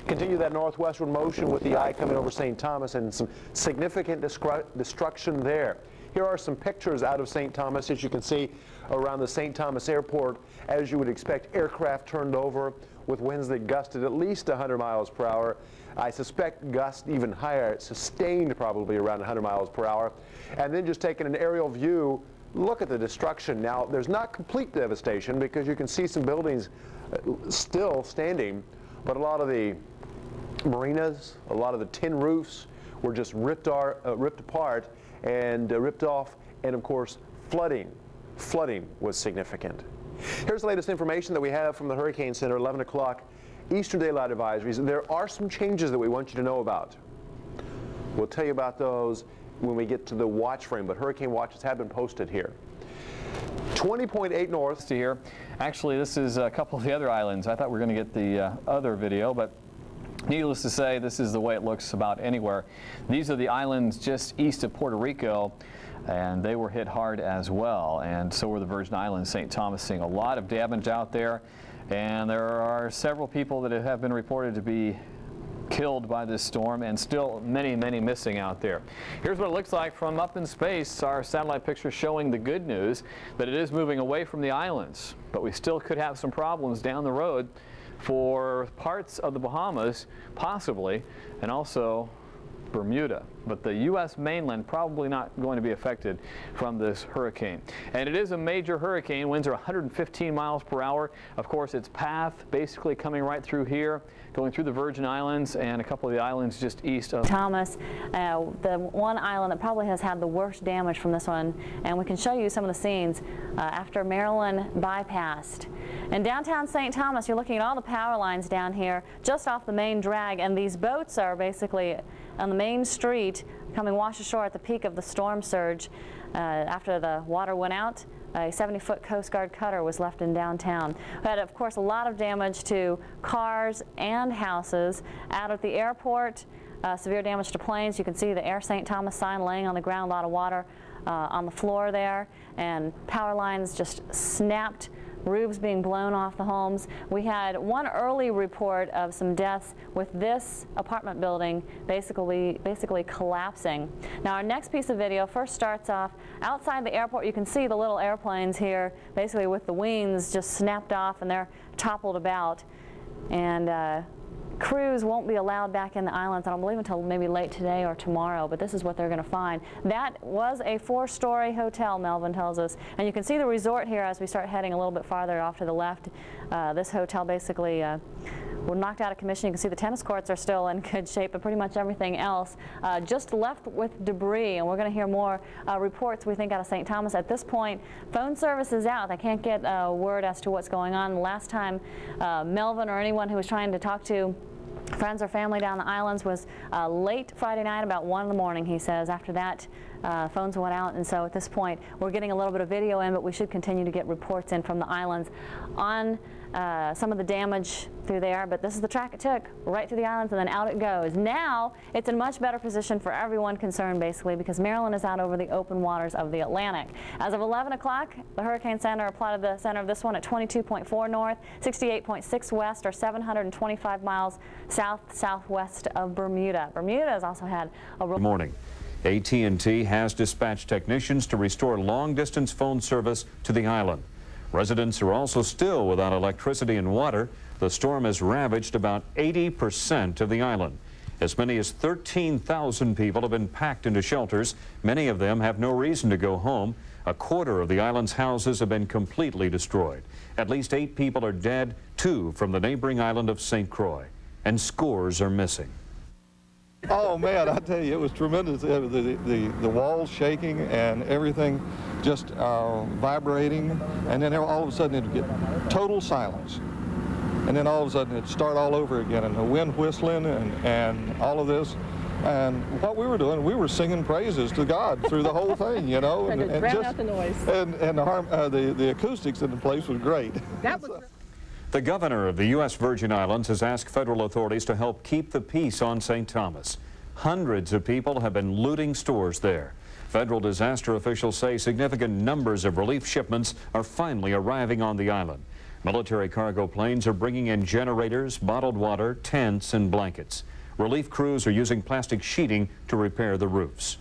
Continue that northwestward motion with the eye coming over St. Thomas and some significant destruction there. Here are some pictures out of St. Thomas. As you can see around the St. Thomas airport, as you would expect, aircraft turned over with winds that gusted at least 100 miles per hour. I suspect gusts even higher, sustained probably around 100 miles per hour. And then just taking an aerial view, look at the destruction. Now, there's not complete devastation because you can see some buildings still standing, but a lot of the marinas, a lot of the tin roofs were just ripped apart and ripped off, and of course flooding was significant. Here's the latest information that we have from the Hurricane Center, 11 o'clock Eastern Daylight Advisories. There are some changes that we want you to know about. We'll tell you about those when we get to the watch frame, but hurricane watches have been posted here. 20.8 north to here. Actually, this is a couple of the other islands. I thought we were going to get the other video, but needless to say, this is the way it looks about anywhere. These are the islands just east of Puerto Rico, and they were hit hard as well, and so were the Virgin Islands, St. Thomas, seeing a lot of damage out there, and there are several people that have been reported to be killed by this storm, and still many missing out there. Here's what it looks like from up in space. Our satellite picture showing the good news that it is moving away from the islands, but we still could have some problems down the road for parts of the Bahamas, possibly, and also Bermuda. But the U.S. mainland probably not going to be affected from this hurricane. And it is a major hurricane. Winds are 115 miles per hour. Of course, its path basically coming right through here, going through the Virgin Islands and a couple of the islands just east of Thomas. The one island that probably has had the worst damage from this one, and we can show you some of the scenes after Marilyn bypassed. In downtown St. Thomas, you're looking at all the power lines down here just off the main drag, and these boats are basically on the main street coming wash ashore at the peak of the storm surge. After the water went out, a 70-foot Coast Guard cutter was left in downtown. We had, of course, a lot of damage to cars and houses. Out at the airport, severe damage to planes. You can see the Air St. Thomas sign laying on the ground, a lot of water on the floor there, and power lines just snapped, roofs being blown off the homes. We had one early report of some deaths with this apartment building basically collapsing. Now our next piece of video first starts off outside the airport. You can see the little airplanes here basically with the wings just snapped off and they're toppled about. And crews won't be allowed back in the islands, I don't believe, until maybe late today or tomorrow, but this is what they're going to find. That was a 4-story hotel, Melvin tells us, and you can see the resort here as we start heading a little bit farther off to the left. This hotel basically were knocked out of commission. You can see the tennis courts are still in good shape, but pretty much everything else just left with debris, and we're going to hear more reports, we think, out of St. Thomas. At this point, phone service is out. They can't get word as to what's going on. The last time Melvin or anyone who was trying to talk to friends or family down the islands was late Friday night, about 1 in the morning, he says. After that, phones went out, and so at this point, we're getting a little bit of video in, but we should continue to get reports in from the islands on some of the damage through there. But this is the track it took, right through the islands, and then out it goes. Now, it's in much better position for everyone concerned, basically, because Marilyn is out over the open waters of the Atlantic. As of 11 o'clock, the Hurricane Center plotted the center of this one at 22.4 north, 68.6 west, or 725 miles south-southwest of Bermuda. Bermuda has also had a Good morning. AT&T has dispatched technicians to restore long-distance phone service to the island. Residents are also still without electricity and water. The storm has ravaged about 80% of the island. As many as 13,000 people have been packed into shelters. Many of them have no reason to go home. A quarter of the island's houses have been completely destroyed. At least 8 people are dead, 2 from the neighboring island of St. Croix, and scores are missing. Oh man, I tell you, it was tremendous. The walls shaking and everything just vibrating, and then all of a sudden it'd get total silence. And then all of a sudden it'd start all over again, and the wind whistling and all of this. And what we were doing, we were singing praises to God through the whole thing, you know. and drown out the noise. And the acoustics in the place was great. That was The governor of the U.S. Virgin Islands has asked federal authorities to help keep the peace on St. Thomas. Hundreds of people have been looting stores there. Federal disaster officials say significant numbers of relief shipments are finally arriving on the island. Military cargo planes are bringing in generators, bottled water, tents, and blankets. Relief crews are using plastic sheeting to repair the roofs.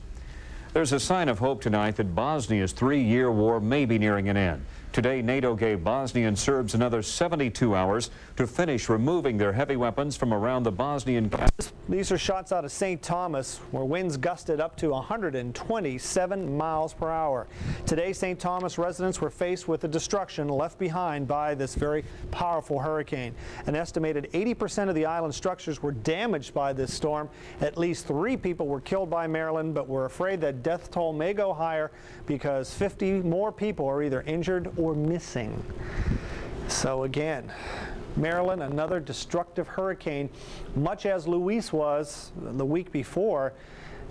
There's a sign of hope tonight that Bosnia's 3-year war may be nearing an end. Today, NATO gave Bosnian Serbs another 72 hours to finish removing their heavy weapons from around the Bosnian capital. These are shots out of St. Thomas, where winds gusted up to 127 miles per hour. Today, St. Thomas residents were faced with the destruction left behind by this very powerful hurricane. An estimated 80% of the island structures were damaged by this storm. At least 3 people were killed by Marilyn, but we're afraid that death toll may go higher because 50 more people are either injured or missing. So again, Marilyn, another destructive hurricane, much as Luis was the week before.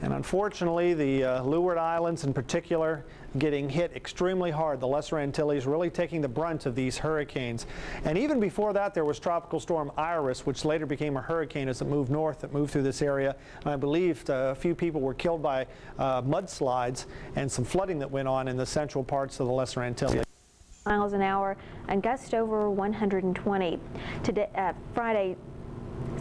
And unfortunately, the Leeward Islands in particular getting hit extremely hard. The Lesser Antilles really taking the brunt of these hurricanes. And even before that, there was Tropical Storm Iris, which later became a hurricane as it moved north. It moved through this area. And I believe a few people were killed by mudslides and some flooding that went on in the central parts of the Lesser Antilles. Miles an hour and gust over 120. Today, Friday,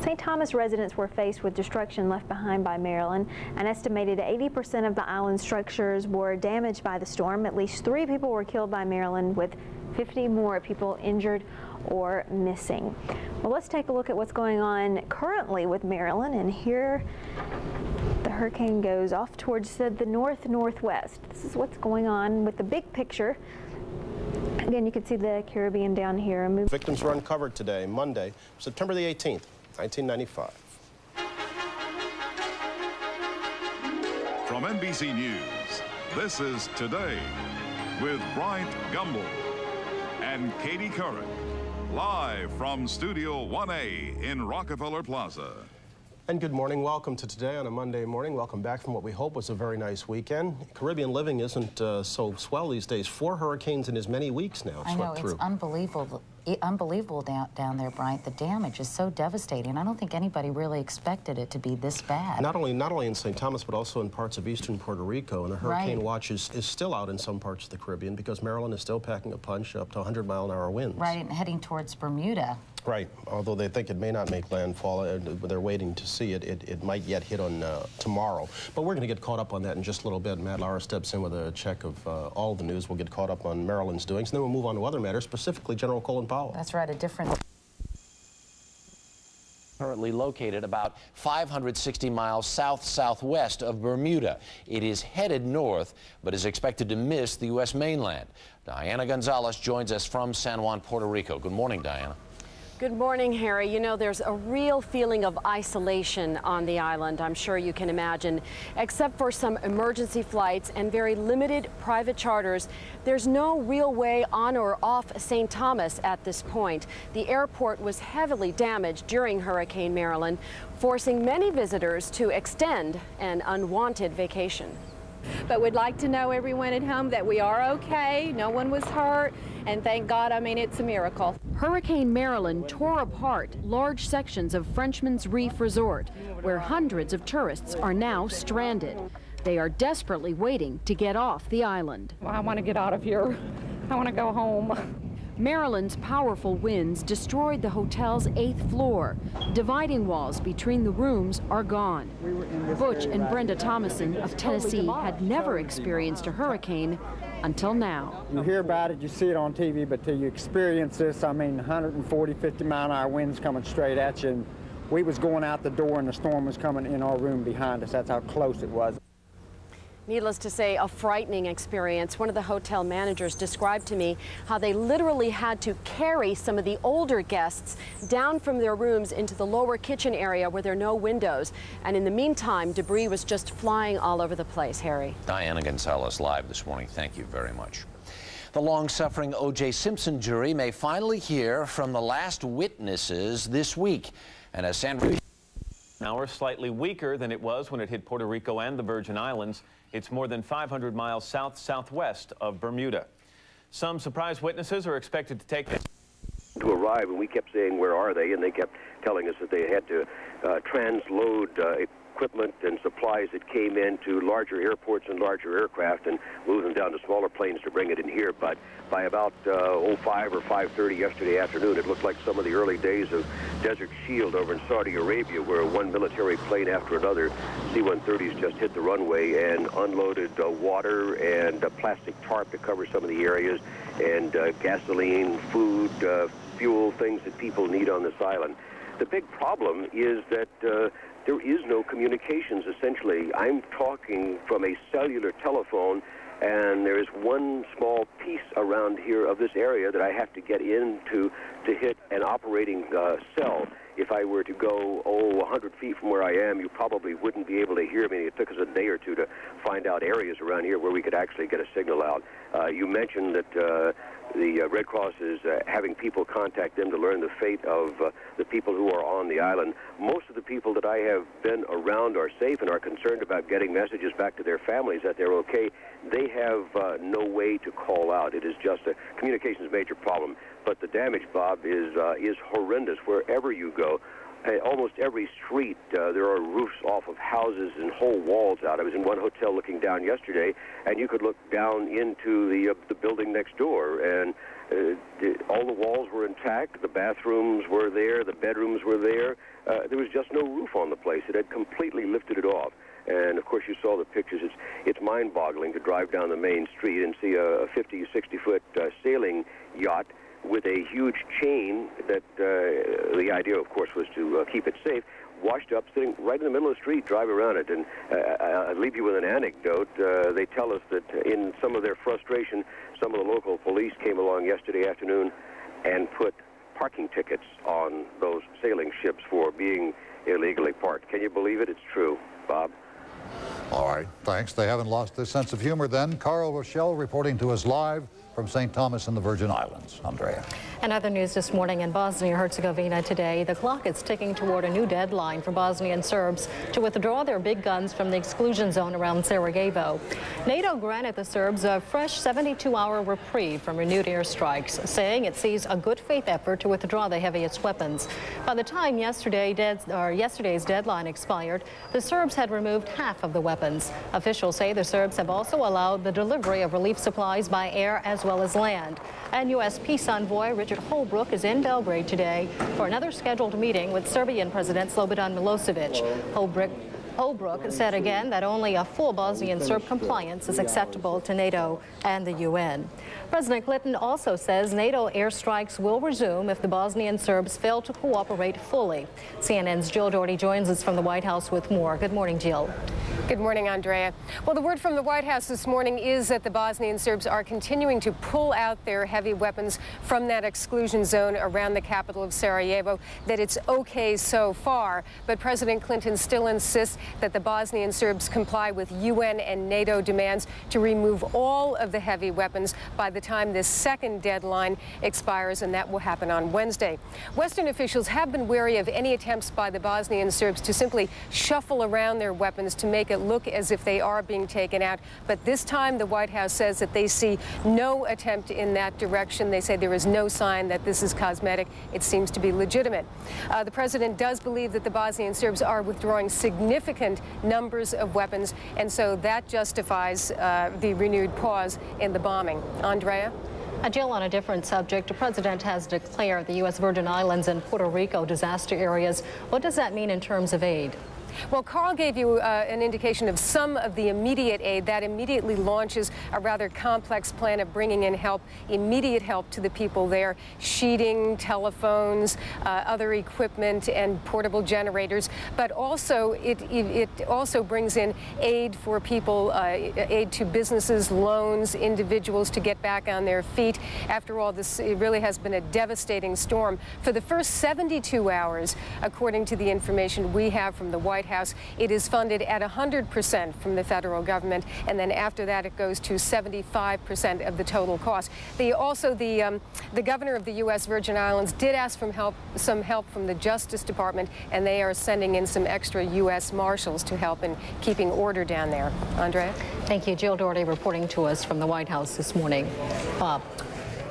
St. Thomas residents were faced with destruction left behind by Marilyn. An estimated 80% of the island structures were damaged by the storm. At least 3 people were killed by Marilyn, with 50 more people injured or missing. Well, let's take a look at what's going on currently with Marilyn. And here the hurricane goes off towards the north-northwest. This is what's going on with the big picture. Again, you can see the Caribbean down here. Victims were uncovered today, Monday, September the 18th, 1995. From NBC News, this is Today with Bryant Gumbel and Katie Curran, live from Studio 1A in Rockefeller Plaza. And good morning. Welcome to Today on a Monday morning. Welcome back from what we hope was a very nice weekend. Caribbean living isn't so swell these days. 4 hurricanes in as many weeks now. I know, it's unbelievable. Unbelievable down there, Bryant. The damage is so devastating. I don't think anybody really expected it to be this bad. Not only in St. Thomas, but also in parts of eastern Puerto Rico. And the hurricane watch is still out in some parts of the Caribbean because Maryland is still packing a punch up to 100-mile-an-hour winds. Right, and heading towards Bermuda. Right, although they think it may not make landfall, they're waiting to see it. It might yet hit on tomorrow. But we're going to get caught up on that in just a little bit. Matt Lauer steps in with a check of all the news. We'll get caught up on Maryland's doings, and then we'll move on to other matters, specifically General Colin Powell. That's right, a different... Currently located about 560 miles south-southwest of Bermuda. It is headed north, but is expected to miss the U.S. mainland. Diana Gonzalez joins us from San Juan, Puerto Rico. Good morning, Diana. Good morning, Harry. You know, there's a real feeling of isolation on the island, I'm sure you can imagine. Except for some emergency flights and very limited private charters, there's no real way on or off St. Thomas at this point. The airport was heavily damaged during Hurricane Marilyn, forcing many visitors to extend an unwanted vacation. But we'd like to know, everyone at home, that we are okay, no one was hurt, and thank God, I mean, it's a miracle. Hurricane Marilyn tore apart large sections of Frenchman's Reef Resort, where hundreds of tourists are now stranded. They are desperately waiting to get off the island. Well, I want to get out of here. I want to go home. Maryland's powerful winds destroyed the hotel's 8th floor. Dividing walls between the rooms are gone. Butch and Brenda Thomason of Tennessee had never experienced a hurricane until now. You hear about it, you see it on TV, but till you experience this, I mean, 140, 50-mile-an-hour winds coming straight at you. And we was going out the door and the storm was coming in our room behind us. That's how close it was. Needless to say, a frightening experience. One of the hotel managers described to me how they literally had to carry some of the older guests down from their rooms into the lower kitchen area where there are no windows. And in the meantime, debris was just flying all over the place, Harry. Diana Gonzalez live this morning. Thank you very much. The long-suffering O.J. Simpson jury may finally hear from the last witnesses this week. And as Sandra... Now, slightly weaker than it was when it hit Puerto Rico and the Virgin Islands. It's more than 500 miles south-southwest of Bermuda. Some surprise witnesses are expected to take to arrive, and we kept saying, where are they? And they kept telling us that they had to transload equipment and supplies that came into larger airports and larger aircraft and move them down to smaller planes to bring it in here. But by about 5 or 5:30 yesterday afternoon, it looked like some of the early days of Desert Shield over in Saudi Arabia, where one military plane after another, C-130s, just hit the runway and unloaded water and plastic tarp to cover some of the areas, and gasoline, food, fuel, things that people need on this island. The big problem is that there is no communications, essentially. I'm talking from a cellular telephone, and there is one small piece around here of this area that I have to get into to hit an operating cell. If I were to go, 100 feet from where I am, you probably wouldn't be able to hear me. It took us a day or two to find out areas around here where we could actually get a signal out. You mentioned that the Red Cross is having people contact them to learn the fate of the people who are on the island. Most of the people that I have been around are safe and are concerned about getting messages back to their families that they're okay. They have no way to call out. It is just a communications major problem. But the damage, Bob, is horrendous wherever you go. Almost every street, there are roofs off of houses and whole walls out. I was in one hotel looking down yesterday, and you could look down into the building next door, and all the walls were intact. The bathrooms were there. The bedrooms were there. There was just no roof on the place. It had completely lifted it off. And, of course, you saw the pictures. It's mind-boggling to drive down the main street and see a 50, 60-foot sailing yacht with a huge chain that the idea, of course, was to keep it safe, washed up, sitting right in the middle of the street, drive around it. And I'll leave you with an anecdote. They tell us that in some of their frustration, some of the local police came along yesterday afternoon and put parking tickets on those sailing ships for being illegally parked. Can you believe it? It's true, Bob. All right, thanks. They haven't lost their sense of humor then. Carl Rochelle reporting to us live from St. Thomas and the Virgin Islands. Andrea. And other news this morning in Bosnia-Herzegovina today, the clock is ticking toward a new deadline for Bosnian Serbs to withdraw their big guns from the exclusion zone around Sarajevo. NATO granted the Serbs a fresh 72-hour reprieve from renewed airstrikes, saying it sees a good faith effort to withdraw the heaviest weapons. By the time yesterday's deadline expired, the Serbs had removed half of the weapons. Officials say the Serbs have also allowed the delivery of relief supplies by air as well as land. And U.S. peace envoy Richard Holbrooke is in Belgrade today for another scheduled meeting with Serbian President Slobodan Milosevic. Holbrooke said again that only a full Bosnian Serb compliance is acceptable to NATO and the UN. President Clinton also says NATO airstrikes will resume if the Bosnian Serbs fail to cooperate fully. CNN's Jill Doherty joins us from the White House with more. Good morning, Jill. Good morning, Andrea. Well, the word from the White House this morning is that the Bosnian Serbs are continuing to pull out their heavy weapons from that exclusion zone around the capital of Sarajevo, that it's okay so far. But President Clinton still insists that the Bosnian Serbs comply with UN and NATO demands to remove all of the heavy weapons by the time this second deadline expires, and that will happen on Wednesday. Western officials have been wary of any attempts by the Bosnian Serbs to simply shuffle around their weapons to make it look as if they are being taken out. But this time the White House says that they see no attempt in that direction. They say there is no sign that this is cosmetic. It seems to be legitimate. The president does believe that the Bosnian Serbs are withdrawing significant numbers of weapons, and so that justifies the renewed pause in the bombing. Andrea? Jill, on a different subject, the president has declared the U.S. Virgin Islands and Puerto Rico disaster areas. What does that mean in terms of aid? Well, Carl gave you an indication of some of the immediate aid. That immediately launches a rather complex plan of bringing in help, immediate help to the people there, sheeting, telephones, other equipment, and portable generators. But also, it also brings in aid for people, aid to businesses, loans, individuals to get back on their feet. After all, it really has been a devastating storm. For the first 72 hours, according to the information we have from the White House, it is funded at 100% from the federal government, and then after that it goes to 75% of the total cost. The governor of the U.S. Virgin Islands did ask for some help from the Justice Department, and they are sending in some extra U.S. Marshals to help in keeping order down there. Andrea? Thank you. Jill Doherty reporting to us from the White House this morning. Bob.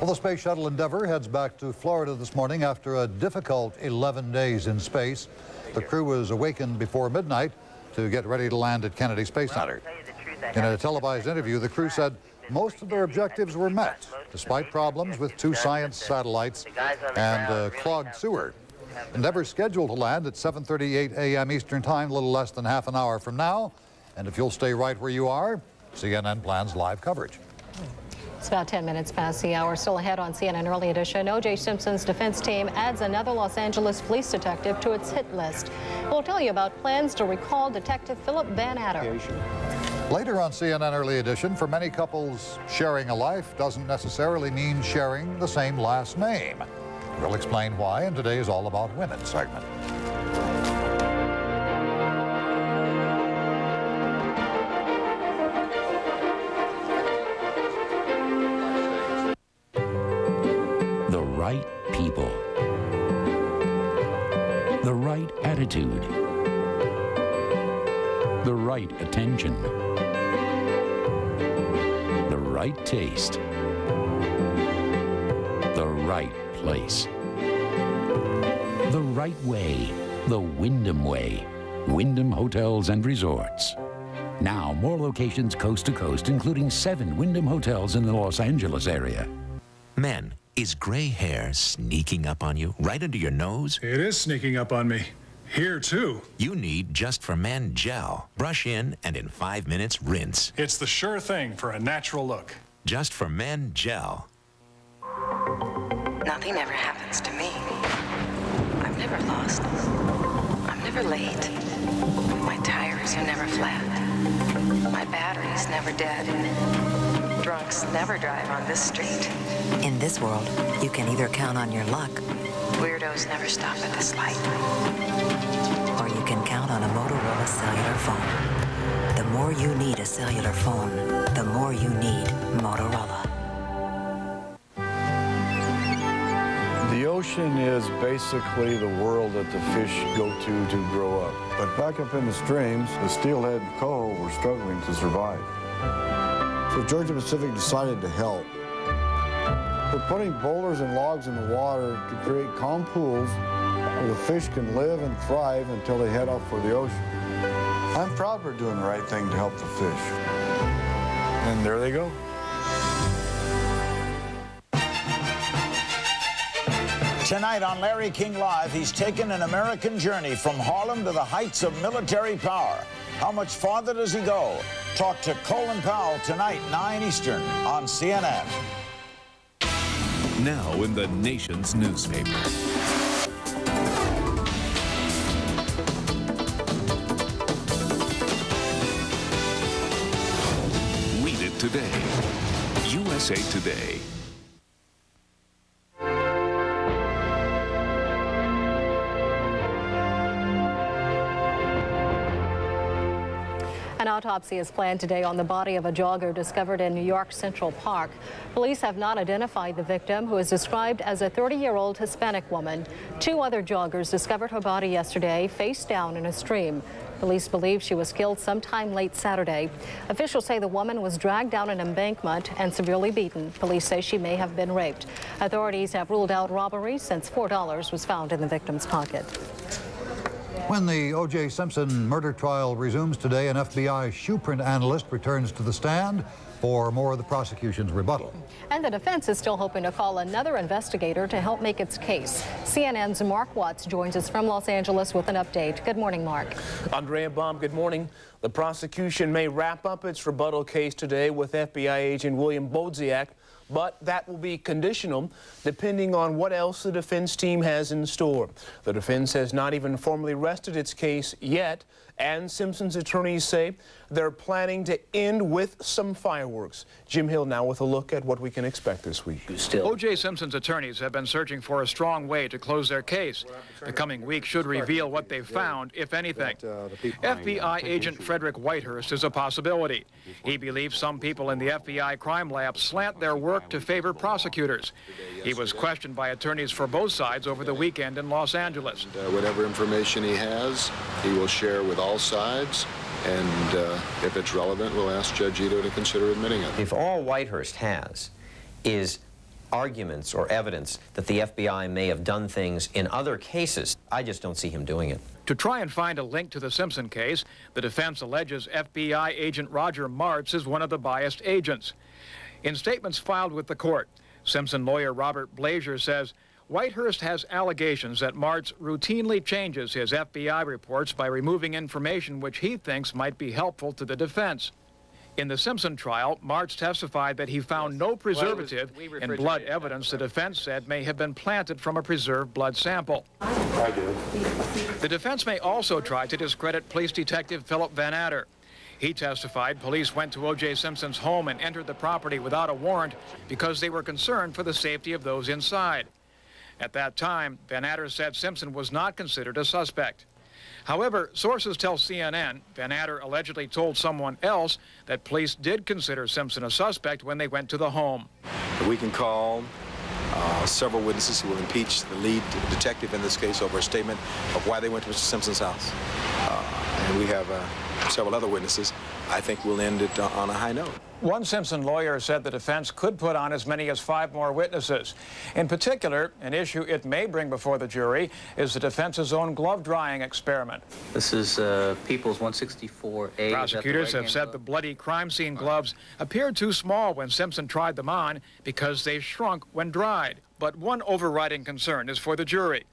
Well, the Space Shuttle Endeavour heads back to Florida this morning after a difficult 11 days in space. The crew was awakened before midnight to get ready to land at Kennedy Space Center. In a televised interview, the crew said most of their objectives were met, despite problems with 2 science satellites and a clogged sewer. Endeavour's scheduled to land at 7:38 a.m. Eastern Time, a little less than half an hour from now. And if you'll stay right where you are, CNN plans live coverage. It's about 10 minutes past the hour. Still ahead on CNN Early Edition, O.J. Simpson's defense team adds another Los Angeles police detective to its hit list. We'll tell you about plans to recall Detective Philip Van Adder. Later on CNN Early Edition, for many couples, sharing a life doesn't necessarily mean sharing the same last name. We'll explain why in today's All About Women segment. The right people. The right attitude. The right attention. The right taste. The right place. The right way. The Wyndham way. Wyndham Hotels and Resorts. Now, more locations coast to coast, including 7 Wyndham hotels in the Los Angeles area. Men, is gray hair sneaking up on you, right under your nose? It is sneaking up on me. Here, too. You need Just for Men gel. Brush in, and in 5 minutes, rinse. It's the sure thing for a natural look. Just for Men gel. Nothing ever happens to me. I'm never lost. I'm never late. My tires are never flat. My battery's never dead. Drunks never drive on this street. In this world, you can either count on your luck. Weirdos never stop at this light. Or you can count on a Motorola cellular phone. The more you need a cellular phone, the more you need Motorola. The ocean is basically the world that the fish go to grow up. But back up in the streams, the steelhead and coho were struggling to survive. So Georgia Pacific decided to help. We're putting boulders and logs in the water to create calm pools where the fish can live and thrive until they head off for the ocean. I'm proud we're doing the right thing to help the fish. And there they go. Tonight on Larry King Live, he's taken an American journey from Harlem to the heights of military power. How much farther does he go? Talk to Colin Powell tonight, 9 Eastern on CNN. Now in the nation's newspaper. Read it today. USA Today. An autopsy is planned today on the body of a jogger discovered in New York Central Park. Police have not identified the victim, who is described as a 30-year-old Hispanic woman. 2 other joggers discovered her body yesterday, face down in a stream. Police believe she was killed sometime late Saturday. Officials say the woman was dragged down an embankment and severely beaten. Police say she may have been raped. Authorities have ruled out robbery since $4 was found in the victim's pocket. When the O.J. Simpson murder trial resumes today, an FBI shoe print analyst returns to the stand for more of the prosecution's rebuttal. And the defense is still hoping to call another investigator to help make its case. CNN's Mark Watts joins us from Los Angeles with an update. Good morning, Mark. Andrea Baum, good morning. The prosecution may wrap up its rebuttal case today with FBI agent William Bodziak, but that will be conditional depending on what else the defense team has in store. The defense has not even formally rested its case yet, and Simpson's attorneys say they're planning to end with some fireworks. Jim Hill now with a look at what we can expect this week. O.J. Simpson's attorneys have been searching for a strong way to close their case. The coming week should reveal what they've found, if anything. FBI agent Frederick Whitehurst is a possibility. He believes some people in the FBI crime lab slant their work to favor prosecutors. He was questioned by attorneys for both sides over the weekend in Los Angeles. Whatever information he has, he will share with all sides, and if it's relevant, we'll ask Judge Ito to consider admitting it. If all Whitehurst has is arguments or evidence that the FBI may have done things in other cases. I just don't see him doing it. To try and find a link to the Simpson case, the defense alleges FBI agent Roger Martz is one of the biased agents. In statements filed with the court, Simpson lawyer Robert Blazier says Whitehurst has allegations that Martz routinely changes his FBI reports by removing information which he thinks might be helpful to the defense. In the Simpson trial, Martz testified that he found no preservative in blood evidence the defense said may have been planted from a preserved blood sample. I did. The defense may also try to discredit police detective Philip Van Adder. He testified police went to O.J. Simpson's home and entered the property without a warrant because they were concerned for the safety of those inside. At that time, Van Adder said Simpson was not considered a suspect. However, sources tell CNN Van Adder allegedly told someone else that police did consider Simpson a suspect when they went to the home. We can call several witnesses who will impeach the lead detective in this case over a statement of why they went to Mr. Simpson's house. And we have several other witnesses. I think we'll end it on a high note. One Simpson lawyer said the defense could put on as many as 5 more witnesses. In particular, an issue it may bring before the jury is the defense's own glove drying experiment. This is People's 164A. Prosecutors have said the bloody crime scene gloves appeared too small when Simpson tried them on because they shrunk when dried. But one overriding concern is for the jury.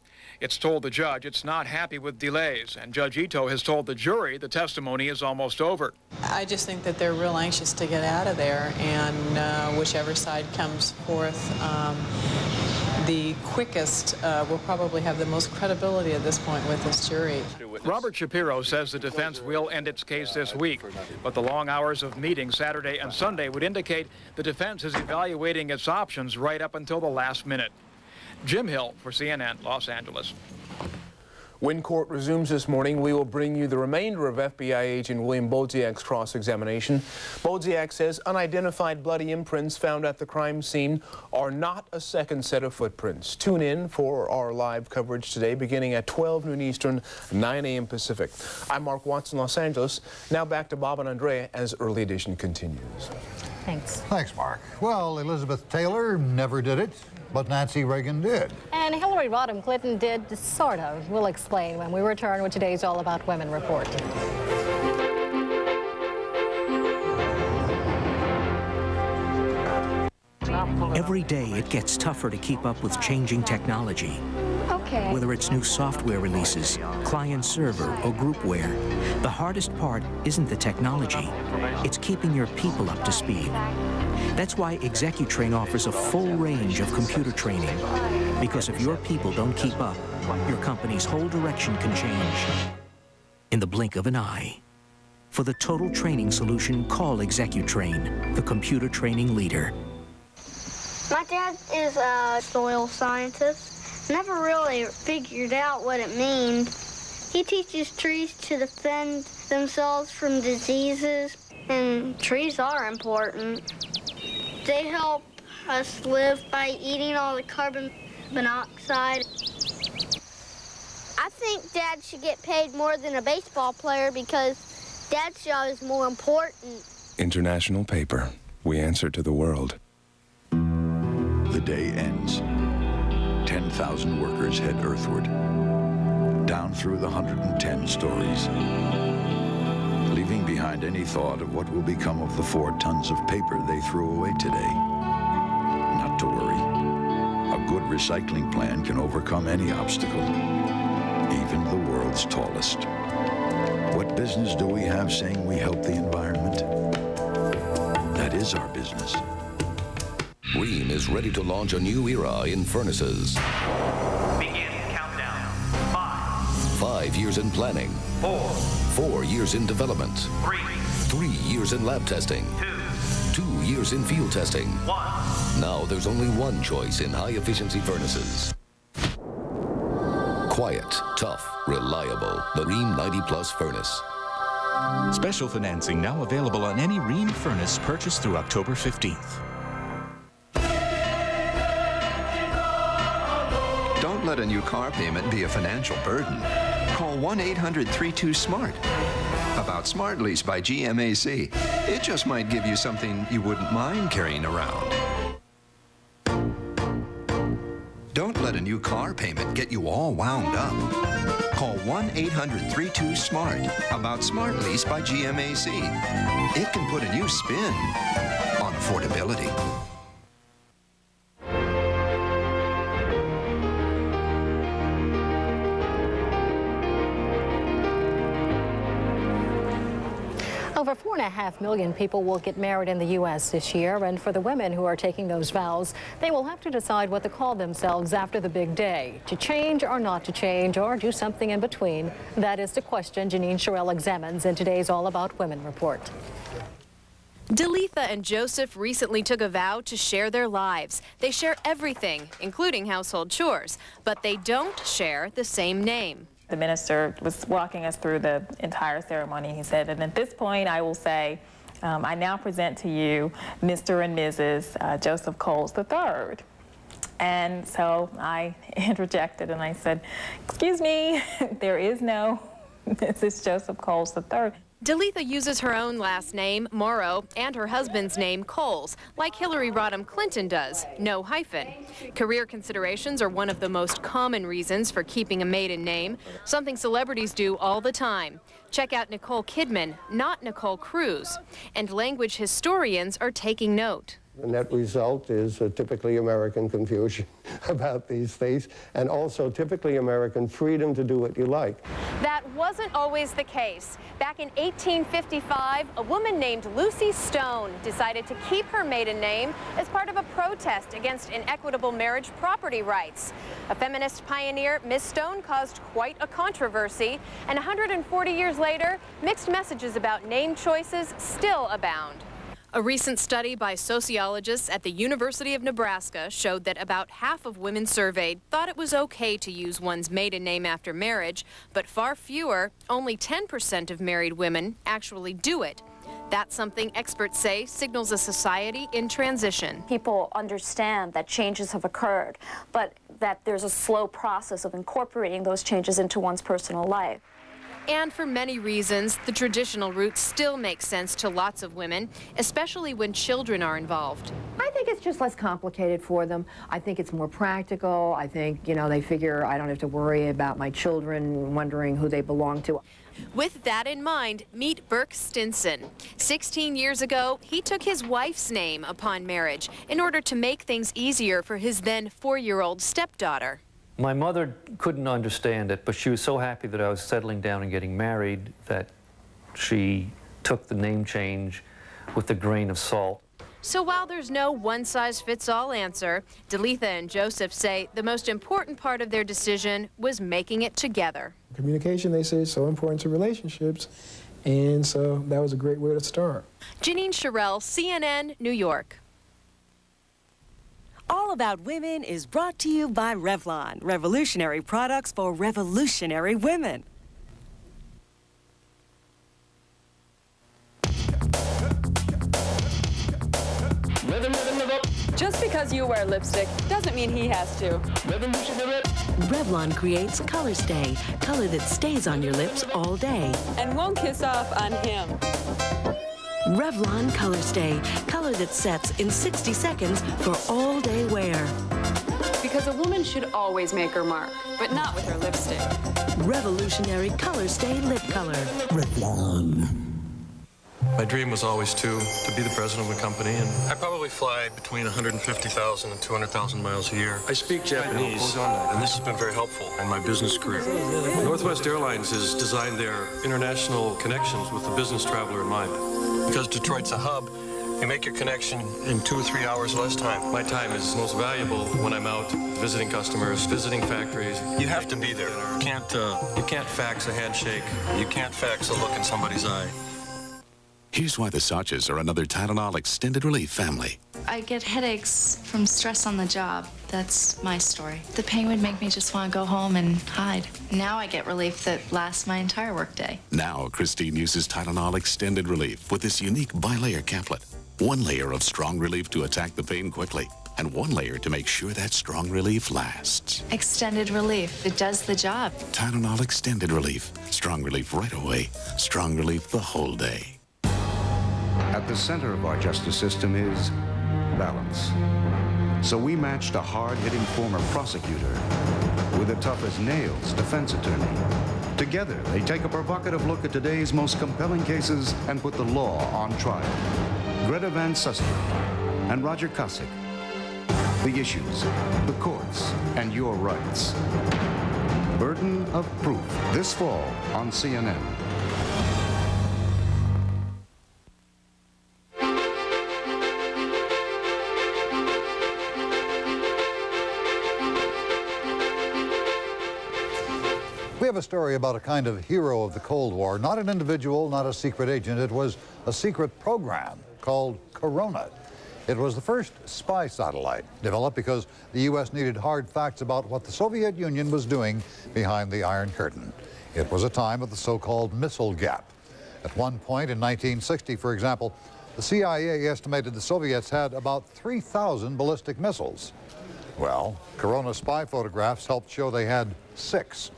It's told the judge it's not happy with delays, and Judge Ito has told the jury the testimony is almost over. I just think that they're real anxious to get out of there, and whichever side comes forth the quickest will probably have the most credibility at this point with this jury. Robert Shapiro says the defense will end its case this week, but the long hours of meetings Saturday and Sunday would indicate the defense is evaluating its options right up until the last minute. Jim Hill for CNN, Los Angeles. When court resumes this morning, we will bring you the remainder of FBI agent William Bodziak's cross-examination. Bodziak says unidentified bloody imprints found at the crime scene are not a second set of footprints. Tune in for our live coverage today, beginning at 12 noon Eastern, 9 a.m. Pacific. I'm Mark Watson, Los Angeles. Now back to Bob and Andrea as Early Edition continues. Thanks. Thanks, Mark. Well, Elizabeth Taylor never did it, but Nancy Reagan did. And Hillary Rodham Clinton did, sort of. We'll explain when we return with today's All About Women report. Every day it gets tougher to keep up with changing technology. Okay. Whether it's new software releases, client-server, or groupware, the hardest part isn't the technology. It's keeping your people up to speed. That's why ExecuTrain offers a full range of computer training. Because if your people don't keep up, your company's whole direction can change in the blink of an eye. For the total training solution, call ExecuTrain, the computer training leader. My dad is a soil scientist. Never really figured out what it means. He teaches trees to defend themselves from diseases, and trees are important. They help us live by eating all the carbon monoxide. I think Dad should get paid more than a baseball player because Dad's job is more important. International Paper. We answer to the world. The day ends. 10,000 workers head earthward, down through the 110 stories, leaving behind any thought of what will become of the 4 tons of paper they threw away today. Not to worry. A good recycling plan can overcome any obstacle, even the world's tallest. What business do we have saying we help the environment? That is our business. Rheem is ready to launch a new era in furnaces. Begin countdown. 5 years in planning. 4 years in development. 3 years in lab testing. 2 years in field testing. 1. Now there's only one choice in high-efficiency furnaces. Quiet, tough, reliable. The Rheem 90 Plus furnace. Special financing now available on any Rheem furnace purchased through October 15th. Don't let a new car payment be a financial burden. Call 1-800-32-SMART. About Smart Lease by GMAC. It just might give you something you wouldn't mind carrying around. new car payment get you all wound up. Call 1-800-32-SMART about Smart Lease by GMAC. It can put a new spin on affordability. Over 4.5 million people will get married in the U.S. this year, and for the women who are taking those vows, they will have to decide what to call themselves after the big day. To change or not to change, or do something in between? That is the question Janine Sherrill examines in today's All About Women report. Delitha and Joseph recently took a vow to share their lives. They share everything, including household chores, but they don't share the same name. The minister was walking us through the entire ceremony. He said, and at this point I will say, I now present to you Mr. and Mrs. Joseph Coles III. And so I interjected and I said, excuse me, there is no Mrs. Joseph Coles III. Delitha uses her own last name, Morrow, and her husband's name, Coles, like Hillary Rodham Clinton does, no hyphen. Career considerations are one of the most common reasons for keeping a maiden name, something celebrities do all the time. Check out Nicole Kidman, not Nicole Cruz. And language historians are taking note. The net result is typically American confusion about these things, and also typically American freedom to do what you like. That wasn't always the case. Back in 1855, a woman named Lucy Stone decided to keep her maiden name as part of a protest against inequitable marriage property rights. A feminist pioneer, Miss Stone caused quite a controversy, and 140 years later, mixed messages about name choices still abound. A recent study by sociologists at the University of Nebraska showed that about half of women surveyed thought it was okay to use one's maiden name after marriage, but far fewer, only 10% of married women, actually do it. That's something experts say signals a society in transition. People understand that changes have occurred, but that there's a slow process of incorporating those changes into one's personal life. And for many reasons, the traditional route still makes sense to lots of women, especially when children are involved. I think it's just less complicated for them. I think it's more practical. I think, they figure I don't have to worry about my children wondering who they belong to. With that in mind, meet Burke Stinson. 16 years ago, he took his wife's name upon marriage in order to make things easier for his then 4-year-old stepdaughter. My mother couldn't understand it, but she was so happy that I was settling down and getting married that she took the name change with a grain of salt. So while there's no one-size-fits-all answer, Delitha and Joseph say the most important part of their decision was making it together. Communication, they say, is so important to relationships, and so that was a great way to start. Janine Sherrill, CNN, New York. All About Women is brought to you by Revlon, revolutionary products for revolutionary women. Just because you wear lipstick doesn't mean he has to. Revlon creates Color Stay, color that stays on your lips all day. And won't kiss off on him. Revlon Color Stay, color that sets in 60 seconds for all-day wear. Because a woman should always make her mark, but not with her lipstick. Revolutionary Color Stay lip color. Revlon. My dream was always to be the president of a company, and I probably fly between 150,000 and 200,000 miles a year. I speak Japanese, and this has been very helpful in my business career. Northwest Airlines has designed their international connections with the business traveler in mind. Because Detroit's a hub, you make your connection in 2 or 3 hours less time. My time is most valuable when I'm out visiting customers, visiting factories. You have to be there. You can't fax a handshake. You can't fax a look in somebody's eye. Here's why the Sarches are another Tylenol extended relief family. I get headaches from stress on the job. That's my story. The pain would make me just want to go home and hide. Now I get relief that lasts my entire workday. Now Christine uses Tylenol extended relief with this unique bi-layer caplet. 1 layer of strong relief to attack the pain quickly, and 1 layer to make sure that strong relief lasts. Extended relief. It does the job. Tylenol extended relief. Strong relief right away. Strong relief the whole day. At the center of our justice system is balance. So we matched a hard-hitting former prosecutor with a tough-as-nails defense attorney. Together, they take a provocative look at today's most compelling cases and put the law on trial. Greta Van Susteren and Roger Kosick. The issues, the courts, and your rights. Burden of Proof, this fall on CNN. We have a story about a kind of hero of the Cold War, not an individual, not a secret agent. It was a secret program called Corona. It was the first spy satellite developed because the U.S. needed hard facts about what the Soviet Union was doing behind the Iron Curtain. It was a time of the so-called missile gap. At one point in 1960, for example, the CIA estimated the Soviets had about 3,000 ballistic missiles. Well, Corona spy photographs helped show they had 6.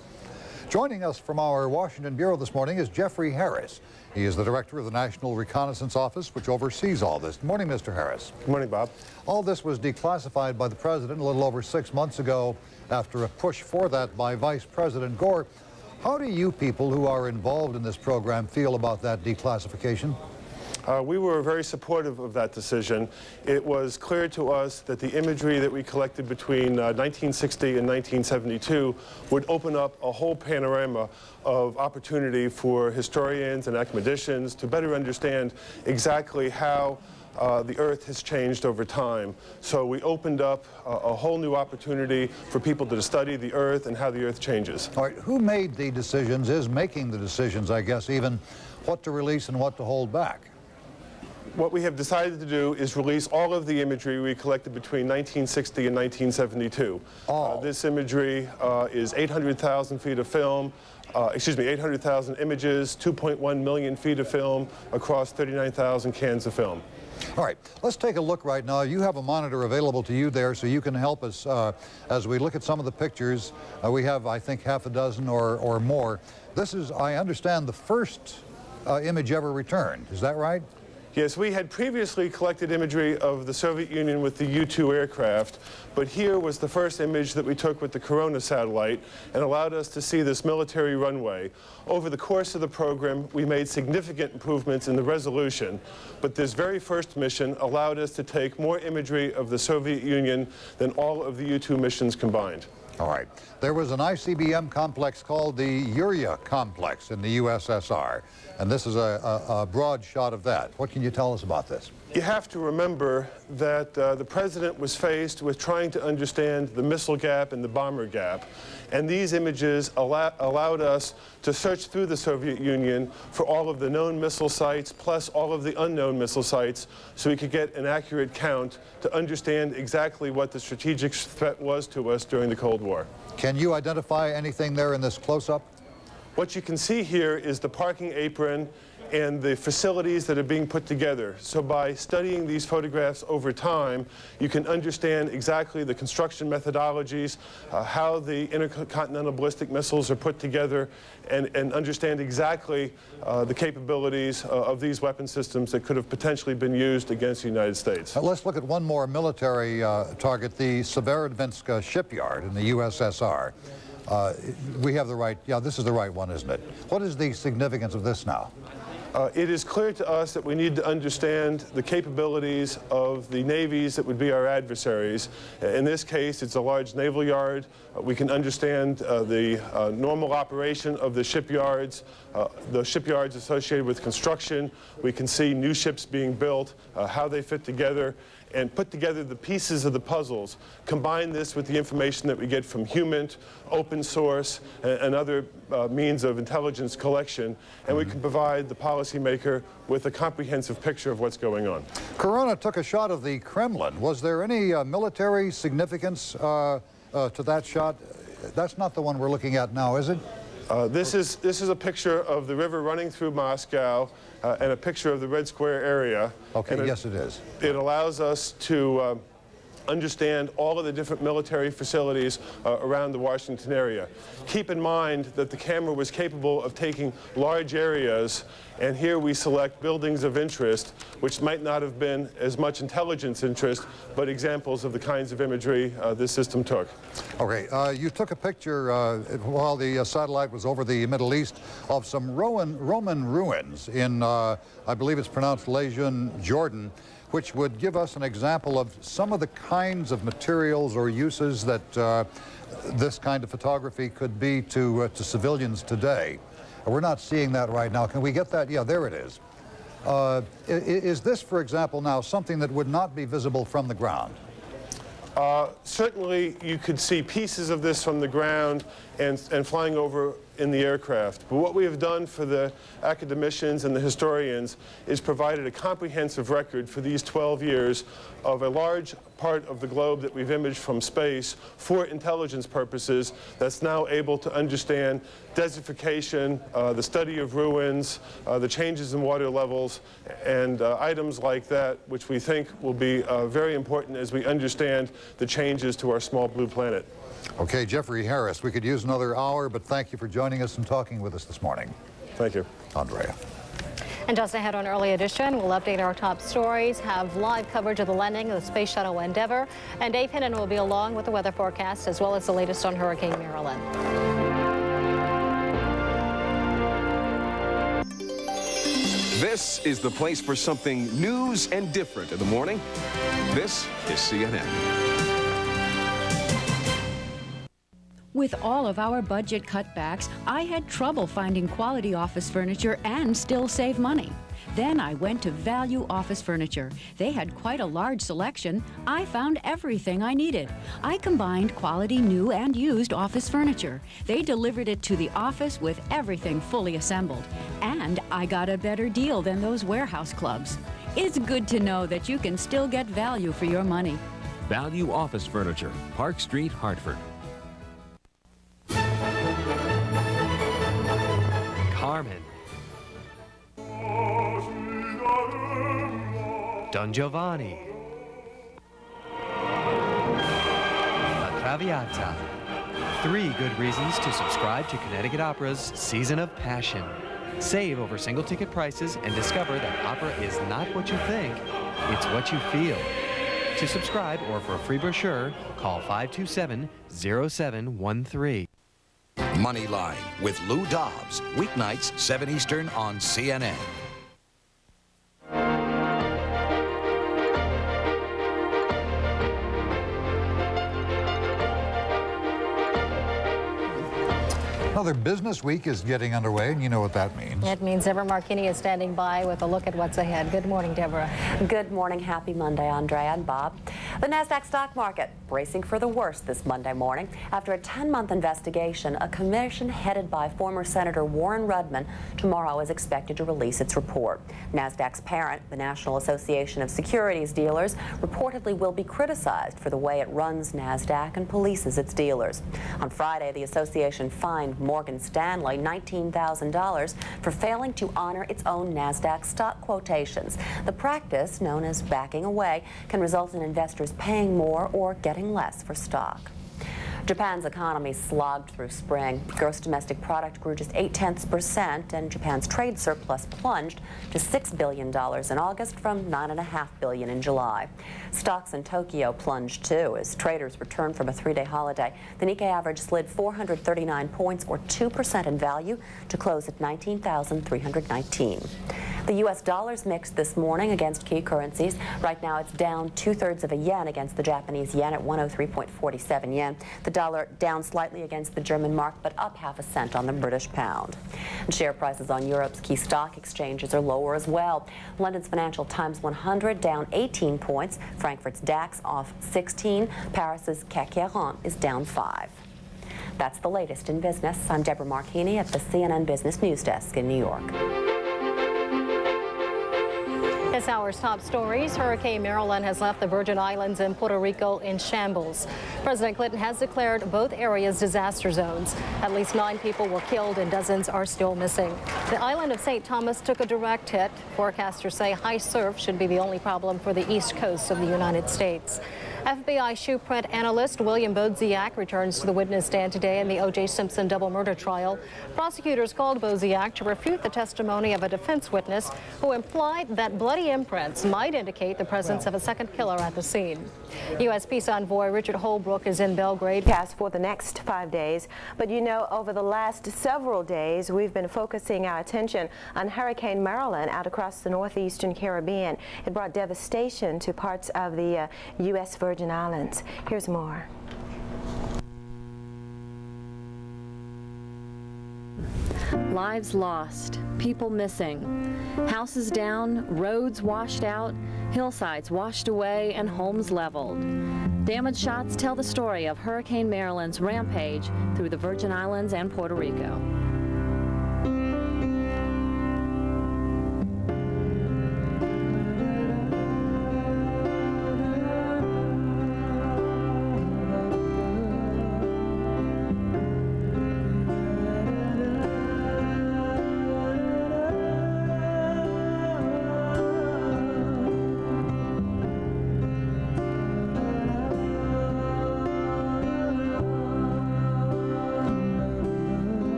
Joining us from our Washington Bureau this morning is Jeffrey Harris. He is the director of the National Reconnaissance Office, which oversees all this. Good morning, Mr. Harris. Good morning, Bob. All this was declassified by the president a little over 6 months ago after a push for that by Vice President Gore. How do you people who are involved in this program feel about that declassification? We were very supportive of that decision. It was clear to us that the imagery that we collected between 1960 and 1972 would open up a whole panorama of opportunity for historians and academicians to better understand exactly how the Earth has changed over time. So we opened up a whole new opportunity for people to study the Earth and how the Earth changes. All right, who made the decisions, is making the decisions, I guess, even what to release and what to hold back? What we have decided to do is release all of the imagery we collected between 1960 and 1972. This imagery is 800,000 feet of film, 800,000 images, 2.1 million feet of film across 39,000 cans of film. All right, let's take a look right now. You have a monitor available to you there, so you can help us as we look at some of the pictures. We have, I think, half a dozen or more. This is, I understand, the first image ever returned. Is that right? Yes, we had previously collected imagery of the Soviet Union with the U-2 aircraft, but here was the first image that we took with the Corona satellite and allowed us to see this military runway. Over the course of the program, we made significant improvements in the resolution, but this very first mission allowed us to take more imagery of the Soviet Union than all of the U-2 missions combined. All right. There was an ICBM complex called the Yuria complex in the USSR, and this is a broad shot of that. What can you tell us about this? You have to remember that the president was faced with trying to understand the missile gap and the bomber gap, and these images allowed us to search through the Soviet Union for all of the known missile sites plus all of the unknown missile sites so we could get an accurate count to understand exactly what the strategic threat was to us during the Cold War. Can you identify anything there in this close-up? What you can see here is the parking apron and the facilities that are being put together. So by studying these photographs over time, you can understand exactly the construction methodologies, how the intercontinental ballistic missiles are put together, and understand exactly the capabilities of these weapon systems that could have potentially been used against the United States. Let's look at one more military target, the Severodvinsk shipyard in the USSR. We have the right, yeah, this is the right one, isn't it? What is the significance of this now? It is clear to us that we need to understand the capabilities of the navies that would be our adversaries. In this case, it's a large naval yard. We can understand the normal operation of the shipyards associated with construction. We can see new ships being built, how they fit together, and put together the pieces of the puzzles, combine this with the information that we get from HUMINT, open source, and other means of intelligence collection, and we can provide the policymaker with a comprehensive picture of what's going on. Corona took a shot of the Kremlin. Was there any military significance to that shot? That's not the one we're looking at now, is it? This is a picture of the river running through Moscow and a picture of the Red Square area. Okay, yes it is. It allows us to understand all of the different military facilities around the Washington area. Keep in mind that the camera was capable of taking large areas, and here we select buildings of interest, which might not have been as much intelligence interest, but examples of the kinds of imagery this system took. Okay, you took a picture while the satellite was over the Middle East of some Roman ruins in, I believe it's pronounced Lejun, Jordan, which would give us an example of some of the kinds of materials or uses that this kind of photography could be to civilians today. We're not seeing that right now. Can we get that? Yeah, there it is. Is this, for example, now something that would not be visible from the ground? Certainly, you could see pieces of this from the ground and flying over in the aircraft. But what we have done for the academicians and the historians is provided a comprehensive record for these 12 years of a large part of the globe that we've imaged from space for intelligence purposes that's now able to understand desertification, the study of ruins, the changes in water levels, and items like that, which we think will be very important as we understand the changes to our small blue planet. Okay, Jeffrey Harris, we could use another hour, but thank you for joining us and talking with us this morning. Thank you. Andrea. And just ahead on Early Edition, we'll update our top stories, have live coverage of the landing of the Space Shuttle Endeavour, and Dave Hinnon will be along with the weather forecast as well as the latest on Hurricane Marilyn. This is the place for something news and different in the morning. This is CNN. With all of our budget cutbacks, I had trouble finding quality office furniture and still save money. Then I went to Value Office Furniture. They had quite a large selection. I found everything I needed. I combined quality new and used office furniture. They delivered it to the office with everything fully assembled. And I got a better deal than those warehouse clubs. It's good to know that you can still get value for your money. Value Office Furniture, Park Street, Hartford. Carmen. Don Giovanni. La Traviata. 3 good reasons to subscribe to Connecticut Opera's Season of Passion. Save over single ticket prices and discover that opera is not what you think, it's what you feel. To subscribe or for a free brochure, call 527-0713. Moneyline with Lou Dobbs, weeknights 7 Eastern on CNN. Another business week is getting underway, and you know what that means. It means Deborah Marchini is standing by with a look at what's ahead. Good morning, Deborah. Good morning. Happy Monday, Andrea and Bob. The NASDAQ stock market bracing for the worst this Monday morning. After a 10-month investigation, a commission headed by former Senator Warren Rudman tomorrow is expected to release its report. NASDAQ's parent, the National Association of Securities Dealers, reportedly will be criticized for the way it runs NASDAQ and polices its dealers. On Friday, the association fined Morgan Stanley $19,000 for failing to honor its own NASDAQ stock quotations. The practice, known as backing away, can result in investors paying more or getting less for stock. Japan's economy slogged through spring. Gross domestic product grew just 0.8%, and Japan's trade surplus plunged to $6 billion in August from $9.5 billion in July. Stocks in Tokyo plunged too as traders returned from a 3-day holiday. The Nikkei average slid 439 points, or 2% in value, to close at 19,319. The U.S. dollar's mixed this morning against key currencies. Right now it's down 2/3 of a yen against the Japanese yen at 103.47 yen. The dollar down slightly against the German mark, but up ½ cent on the British pound. And share prices on Europe's key stock exchanges are lower as well. London's Financial Times 100 down 18 points. Frankfurt's DAX off 16. Paris's CAC 40 is down 5. That's the latest in business. I'm Deborah Marchini at the CNN Business News Desk in New York. This hour's top stories. Hurricane Marilyn has left the Virgin Islands and Puerto Rico in shambles. President Clinton has declared both areas disaster zones. At least 9 people were killed and dozens are still missing. The island of St. Thomas took a direct hit. Forecasters say high surf should be the only problem for the east coast of the United States. FBI shoe print analyst William Bodziak returns to the witness stand today in the O.J. Simpson double murder trial. Prosecutors called Bodziak to refute the testimony of a defense witness who implied that bloody imprints might indicate the presence of a second killer at the scene. U.S. Peace Envoy Richard Holbrooke is in Belgrade. For the next 5 days. But you know, over the last several days, we've been focusing our attention on Hurricane Marilyn out across the northeastern Caribbean. It brought devastation to parts of the U.S. Virgin Islands. Here's more. Lives lost, people missing, houses down, roads washed out, hillsides washed away, and homes leveled. Damage shots tell the story of Hurricane Marilyn's rampage through the Virgin Islands and Puerto Rico.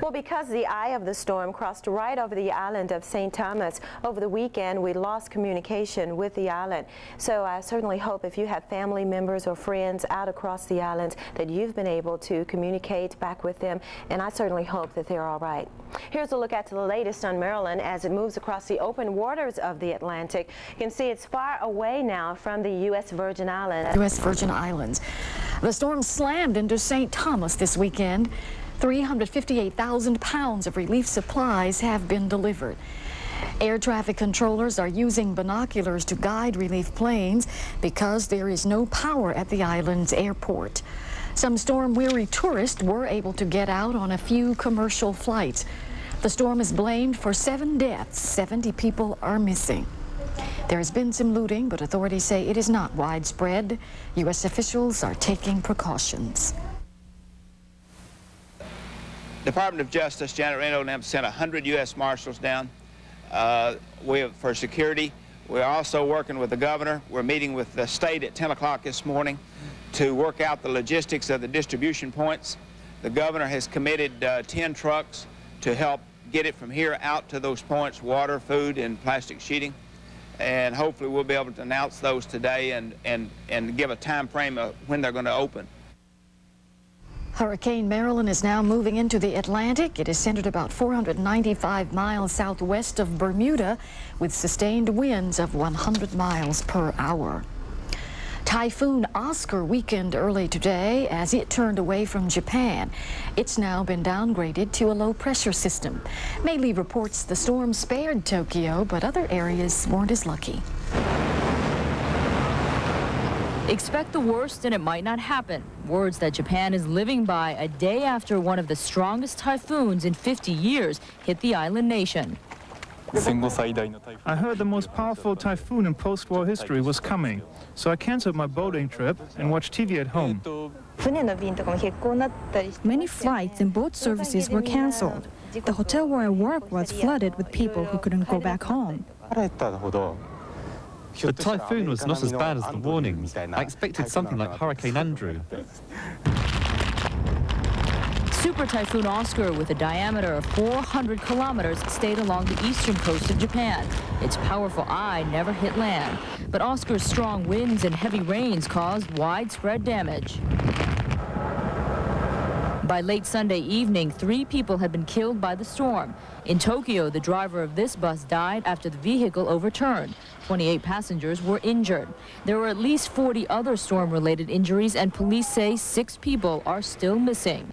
Well, because the eye of the storm crossed right over the island of St. Thomas over the weekend, we lost communication with the island. So I certainly hope if you have family members or friends out across the islands that you've been able to communicate back with them, and I certainly hope that they're all right. Here's a look at the latest on Marilyn as it moves across the open waters of the Atlantic. You can see it's far away now from the U.S. Virgin Islands. U.S. Virgin Islands. The storm slammed into St. Thomas this weekend. 358,000 pounds of relief supplies have been delivered. Air traffic controllers are using binoculars to guide relief planes because there is no power at the island's airport. Some storm-weary tourists were able to get out on a few commercial flights. The storm is blamed for 7 deaths. 70 people are missing. There has been some looting, but authorities say it is not widespread. U.S. officials are taking precautions. Department of Justice, Janet Reno and them sent 100 U.S. Marshals down for security. We're also working with the governor. We're meeting with the state at 10 o'clock this morning to work out the logistics of the distribution points. The governor has committed 10 trucks to help get it from here out to those points, water, food, and plastic sheeting. And hopefully we'll be able to announce those today and give a time frame of when they're going to open. Hurricane Marilyn is now moving into the Atlantic. It is centered about 495 miles southwest of Bermuda with sustained winds of 100 miles per hour. Typhoon Oscar weakened early today as it turned away from Japan. It's now been downgraded to a low-pressure system. Maylee reports the storm spared Tokyo, but other areas weren't as lucky. Expect the worst and it might not happen. Words that Japan is living by a day after one of the strongest typhoons in 50 years hit the island nation. I heard the most powerful typhoon in post-war history was coming, so I canceled my boating trip and watched TV at home. Many flights and boat services were canceled. The hotel where I work was flooded with people who couldn't go back home. The typhoon was not as bad as the warnings. I expected something like Hurricane Andrew. Super Typhoon Oscar, with a diameter of 400 kilometers, stayed along the eastern coast of Japan. Its powerful eye never hit land, but Oscar's strong winds and heavy rains caused widespread damage. By late Sunday evening, 3 people had been killed by the storm. In Tokyo, the driver of this bus died after the vehicle overturned. 28 passengers were injured. There were at least 40 other storm-related injuries, and police say 6 people are still missing.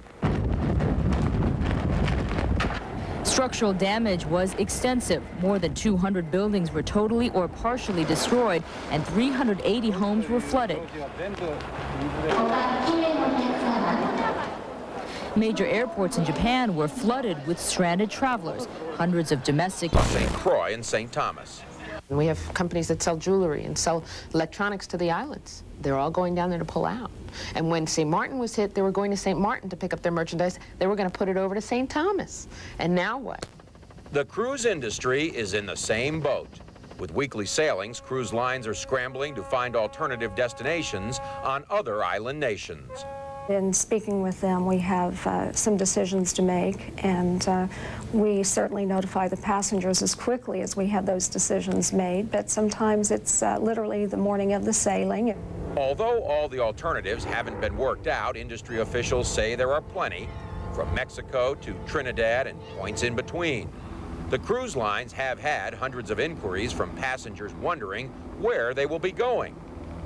Structural damage was extensive. More than 200 buildings were totally or partially destroyed, and 380 homes were flooded. Major airports in Japan were flooded with stranded travelers. Hundreds of domestic... St. Croix and St. Thomas. And we have companies that sell jewelry and sell electronics to the islands. They're all going down there to pull out. And when St. Martin was hit, they were going to St. Martin to pick up their merchandise. They were going to put it over to St. Thomas. And now what? The cruise industry is in the same boat. With weekly sailings, cruise lines are scrambling to find alternative destinations on other island nations. In speaking with them, we have some decisions to make, and we certainly notify the passengers as quickly as we have those decisions made, but sometimes it's literally the morning of the sailing. Although all the alternatives haven't been worked out, industry officials say there are plenty, from Mexico to Trinidad and points in between. The cruise lines have had hundreds of inquiries from passengers wondering where they will be going,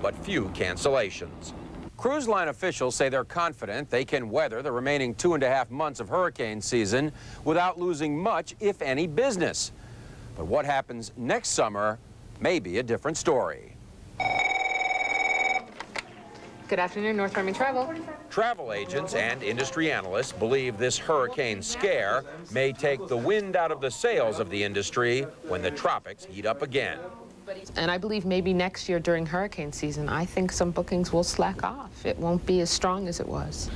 but few cancellations. Cruise line officials say they're confident they can weather the remaining 2.5 months of hurricane season without losing much, if any, business. But what happens next summer may be a different story. Good afternoon, North Army Travel. Travel agents and industry analysts believe this hurricane scare may take the wind out of the sails of the industry when the tropics heat up again. And I believe maybe next year during hurricane season, I think some bookings will slack off. It won't be as strong as it was.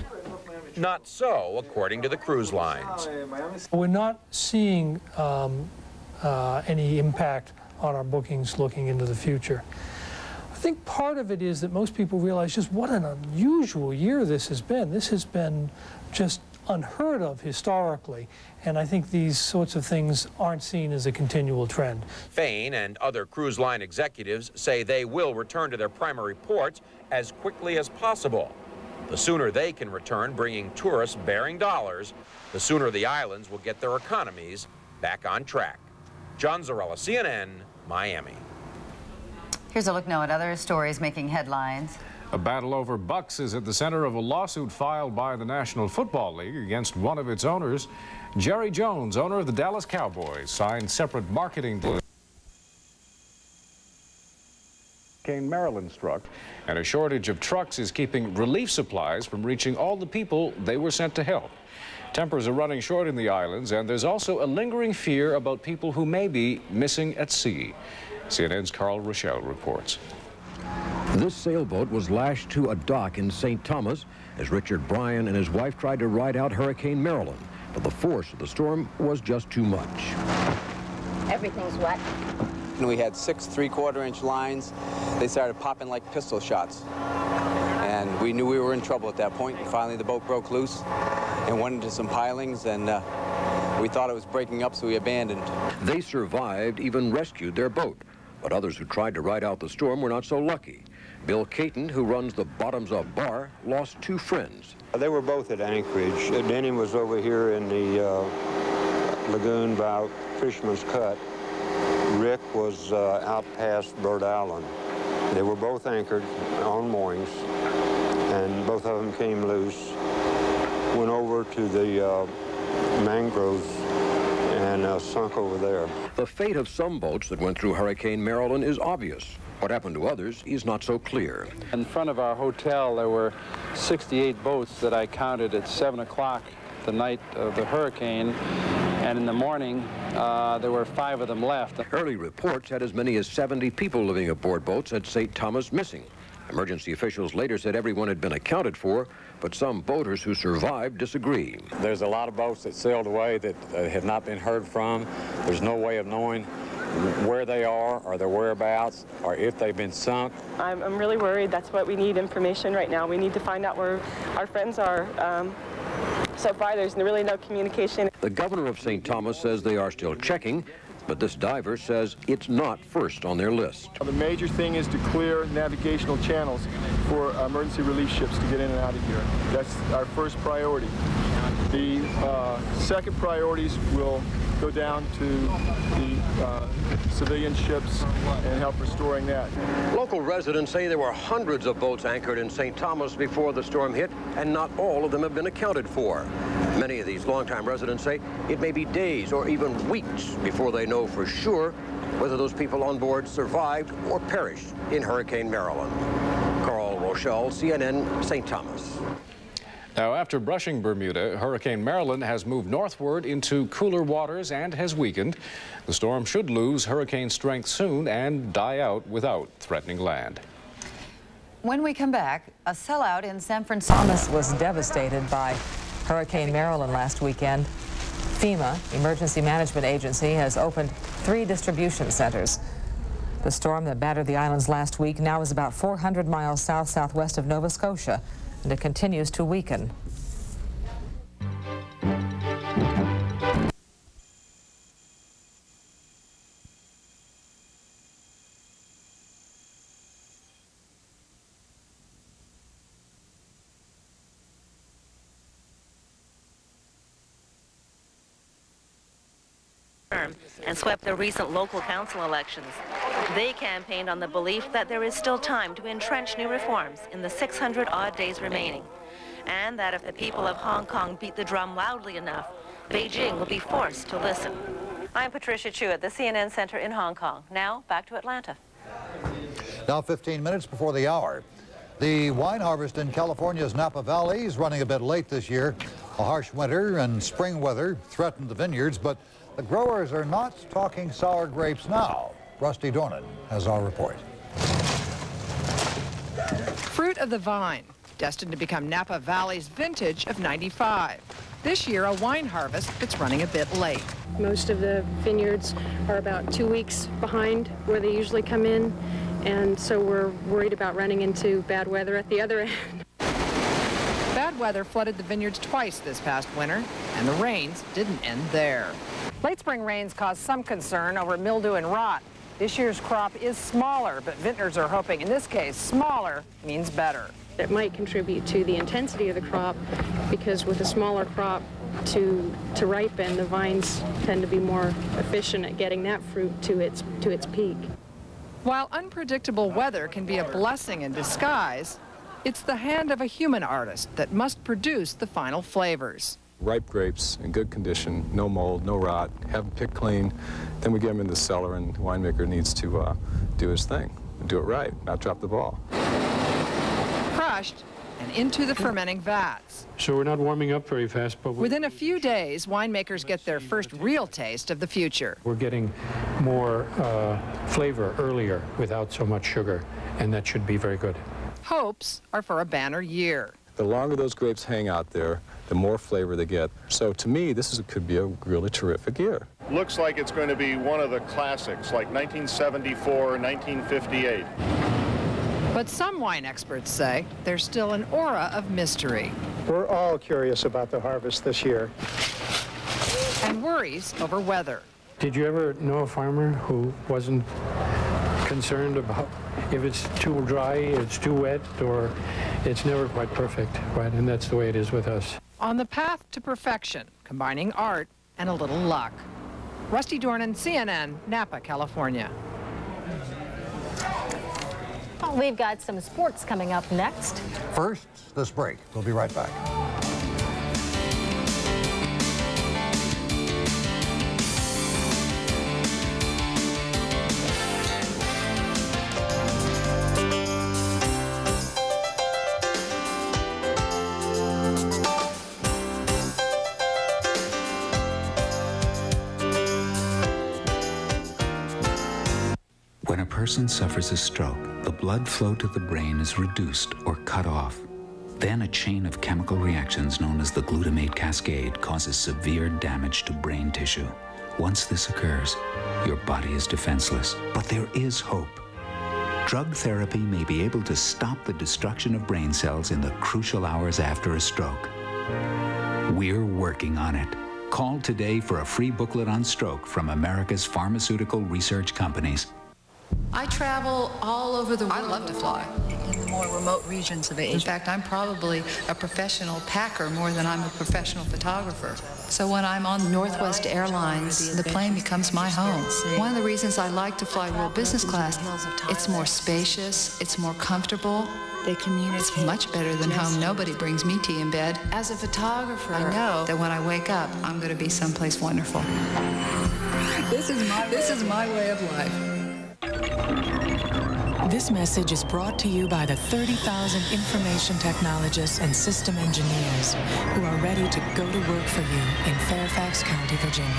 Not so, according to the cruise lines. We're not seeing any impact on our bookings looking into the future. I think part of it is that most people realize just what an unusual year this has been. This has been just unheard of historically, and I think these sorts of things aren't seen as a continual trend. Fain and other cruise line executives say they will return to their primary ports as quickly as possible. The sooner they can return bringing tourists bearing dollars, the sooner the islands will get their economies back on track. John Zarella, CNN, Miami. Here's a look now at other stories making headlines. A battle over bucks is at the center of a lawsuit filed by the National Football League against one of its owners. Jerry Jones, owner of the Dallas Cowboys, signed separate marketing deals. Maryland struck, and a shortage of trucks is keeping relief supplies from reaching all the people they were sent to help. Tempers are running short in the islands, and there's also a lingering fear about people who may be missing at sea. CNN's Carl Rochelle reports. This sailboat was lashed to a dock in St. Thomas as Richard Bryan and his wife tried to ride out Hurricane Marilyn, but the force of the storm was just too much. Everything's wet. And we had 6 3/4-inch lines. They started popping like pistol shots. And we knew we were in trouble at that point. And finally, the boat broke loose and went into some pilings, and we thought it was breaking up, so we abandoned. They survived, even rescued their boat. But others who tried to ride out the storm were not so lucky. Bill Caton, who runs the Bottoms Up Bar, lost 2 friends. They were both at Anchorage. Denny was over here in the lagoon by Fisherman's Cut. Rick was out past Bird Island. They were both anchored on moorings, and both of them came loose, went over to the mangroves, and sunk over there. The fate of some boats that went through Hurricane Marilyn is obvious. What happened to others is not so clear. In front of our hotel, there were 68 boats that I counted at 7 o'clock the night of the hurricane, and in the morning, there were 5 of them left. Early reports had as many as 70 people living aboard boats at St. Thomas missing. Emergency officials later said everyone had been accounted for, but some boaters who survived disagree. There's a lot of boats that sailed away that have not been heard from. There's no way of knowing where they are or their whereabouts or if they've been sunk. I'm really worried. That's what we need information right now. We need to find out where our friends are. So far, there's really no communication. The governor of St. Thomas says they are still checking, but this diver says it's not first on their list. The major thing is to clear navigational channels for emergency relief ships to get in and out of here. That's our first priority. The second priorities will go down to the civilian ships and help restoring that. Local residents say there were hundreds of boats anchored in St. Thomas before the storm hit, and not all of them have been accounted for. Many of these longtime residents say it may be days or even weeks before they know for sure whether those people on board survived or perished in Hurricane Marilyn. Carl Rochelle, CNN, St. Thomas. Now, after brushing Bermuda, Hurricane Marilyn has moved northward into cooler waters and has weakened. The storm should lose hurricane strength soon and die out without threatening land. When we come back, a sellout in San Francisco. Thomas was devastated by Hurricane Marilyn last weekend. FEMA, Emergency Management Agency, has opened 3 distribution centers. The storm that battered the islands last week now is about 400 miles south-southwest of Nova Scotia, and it continues to weaken. And swept the recent local council elections. They campaigned on the belief that there is still time to entrench new reforms in the 600-odd days remaining, and that if the people of Hong Kong beat the drum loudly enough, Beijing will be forced to listen. I'm Patricia Chu at the CNN Center in Hong Kong. Now, back to Atlanta. Now 15 minutes before the hour. The wine harvest in California's Napa Valley is running a bit late this year. A harsh winter and spring weather threatened the vineyards, but the growers are not talking sour grapes now. Rusty Dornan has our report. Fruit of the vine, destined to become Napa Valley's vintage of '95. This year, a wine harvest that's running a bit late. Most of the vineyards are about 2 weeks behind where they usually come in, and so we're worried about running into bad weather at the other end. Bad weather flooded the vineyards twice this past winter, and the rains didn't end there. Late spring rains caused some concern over mildew and rot. This year's crop is smaller, but vintners are hoping in this case smaller means better. It might contribute to the intensity of the crop, because with a smaller crop to ripen, the vines tend to be more efficient at getting that fruit to its peak. While unpredictable weather can be a blessing in disguise, it's the hand of a human artist that must produce the final flavors. Ripe grapes in good condition, no mold, no rot, have them picked clean. Then we get them in the cellar, and the winemaker needs to do his thing, and do it right, not drop the ball. Crushed and into the fermenting vats. So we're not warming up very fast, but within a few days, winemakers get their first real taste of the future. We're getting more flavor earlier without so much sugar, and that should be very good. Hopes are for a banner year. The longer those grapes hang out there, the more flavor they get. So to me, this could be a really terrific year. Looks like it's going to be one of the classics, like 1974, 1958. But some wine experts say there's still an aura of mystery. We're all curious about the harvest this year. And worries over weather. Did you ever know a farmer who wasn't concerned about if it's too dry, it's too wet, or it's never quite perfect, right? And that's the way it is with us. On the path to perfection, combining art and a little luck. Rusty Dornan, CNN, Napa, California. Well, we've got some sports coming up next. First, this break. We'll be right back. When a person suffers a stroke, the blood flow to the brain is reduced or cut off. Then a chain of chemical reactions known as the glutamate cascade causes severe damage to brain tissue. Once this occurs, your body is defenseless. But there is hope. Drug therapy may be able to stop the destruction of brain cells in the crucial hours after a stroke. We're working on it. Call today for a free booklet on stroke from America's pharmaceutical research companies. I travel all over the world. I love to fly. In the more remote regions of Asia. In fact, I'm probably a professional packer more than I'm a professional photographer. So when I'm on Northwest Airlines, the plane becomes my home. One of the reasons I like to fly world business class, it's more spacious, it's more comfortable. They communicate. It's much better than home. Nobody brings me tea in bed. As a photographer, I know that when I wake up, I'm going to be someplace wonderful. This is my way of life. This message is brought to you by the 30,000 information technologists and system engineers who are ready to go to work for you in Fairfax County, Virginia.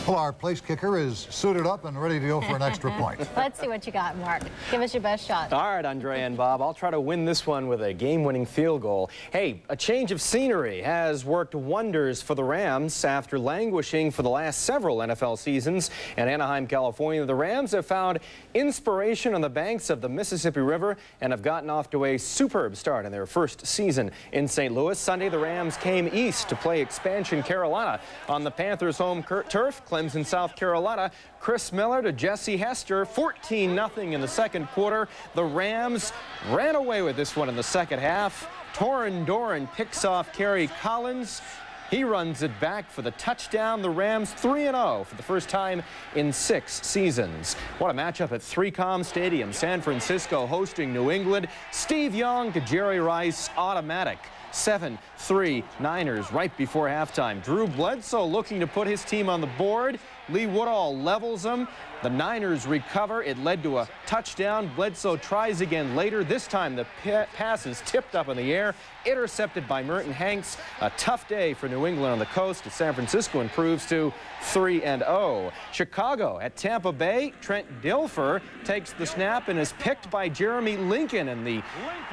Well, our place kicker is suited up and ready to go for an extra point. Let's see what you got, Mark. Give us your best shot. All right, Andrea and Bob, I'll try to win this one with a game-winning field goal. Hey, a change of scenery has worked wonders for the Rams after languishing for the last several NFL seasons. In Anaheim, California, the Rams have found inspiration on the banks of the Mississippi River and have gotten off to a superb start in their first season in St. Louis. Sunday, the Rams came east to play expansion Carolina on the Panthers' home turf. Clemson, South Carolina. Chris Miller to Jesse Hester, 14-0 in the second quarter. The Rams ran away with this one in the second half. Torin Doran picks off Kerry Collins. He runs it back for the touchdown. The Rams 3-0 for the first time in 6 seasons. What a matchup at 3Com Stadium. San Francisco hosting New England. Steve Young to Jerry Rice, automatic. 7-3 Niners right before halftime. Drew Bledsoe looking to put his team on the board. Lee Woodall levels them. The Niners recover. It led to a touchdown. Bledsoe tries again later. This time the pass is tipped up in the air, intercepted by Merton Hanks. A tough day for New England on the coast as San Francisco improves to 3-0. Chicago at Tampa Bay. Trent Dilfer takes the snap and is picked by Jeremy Lincoln in the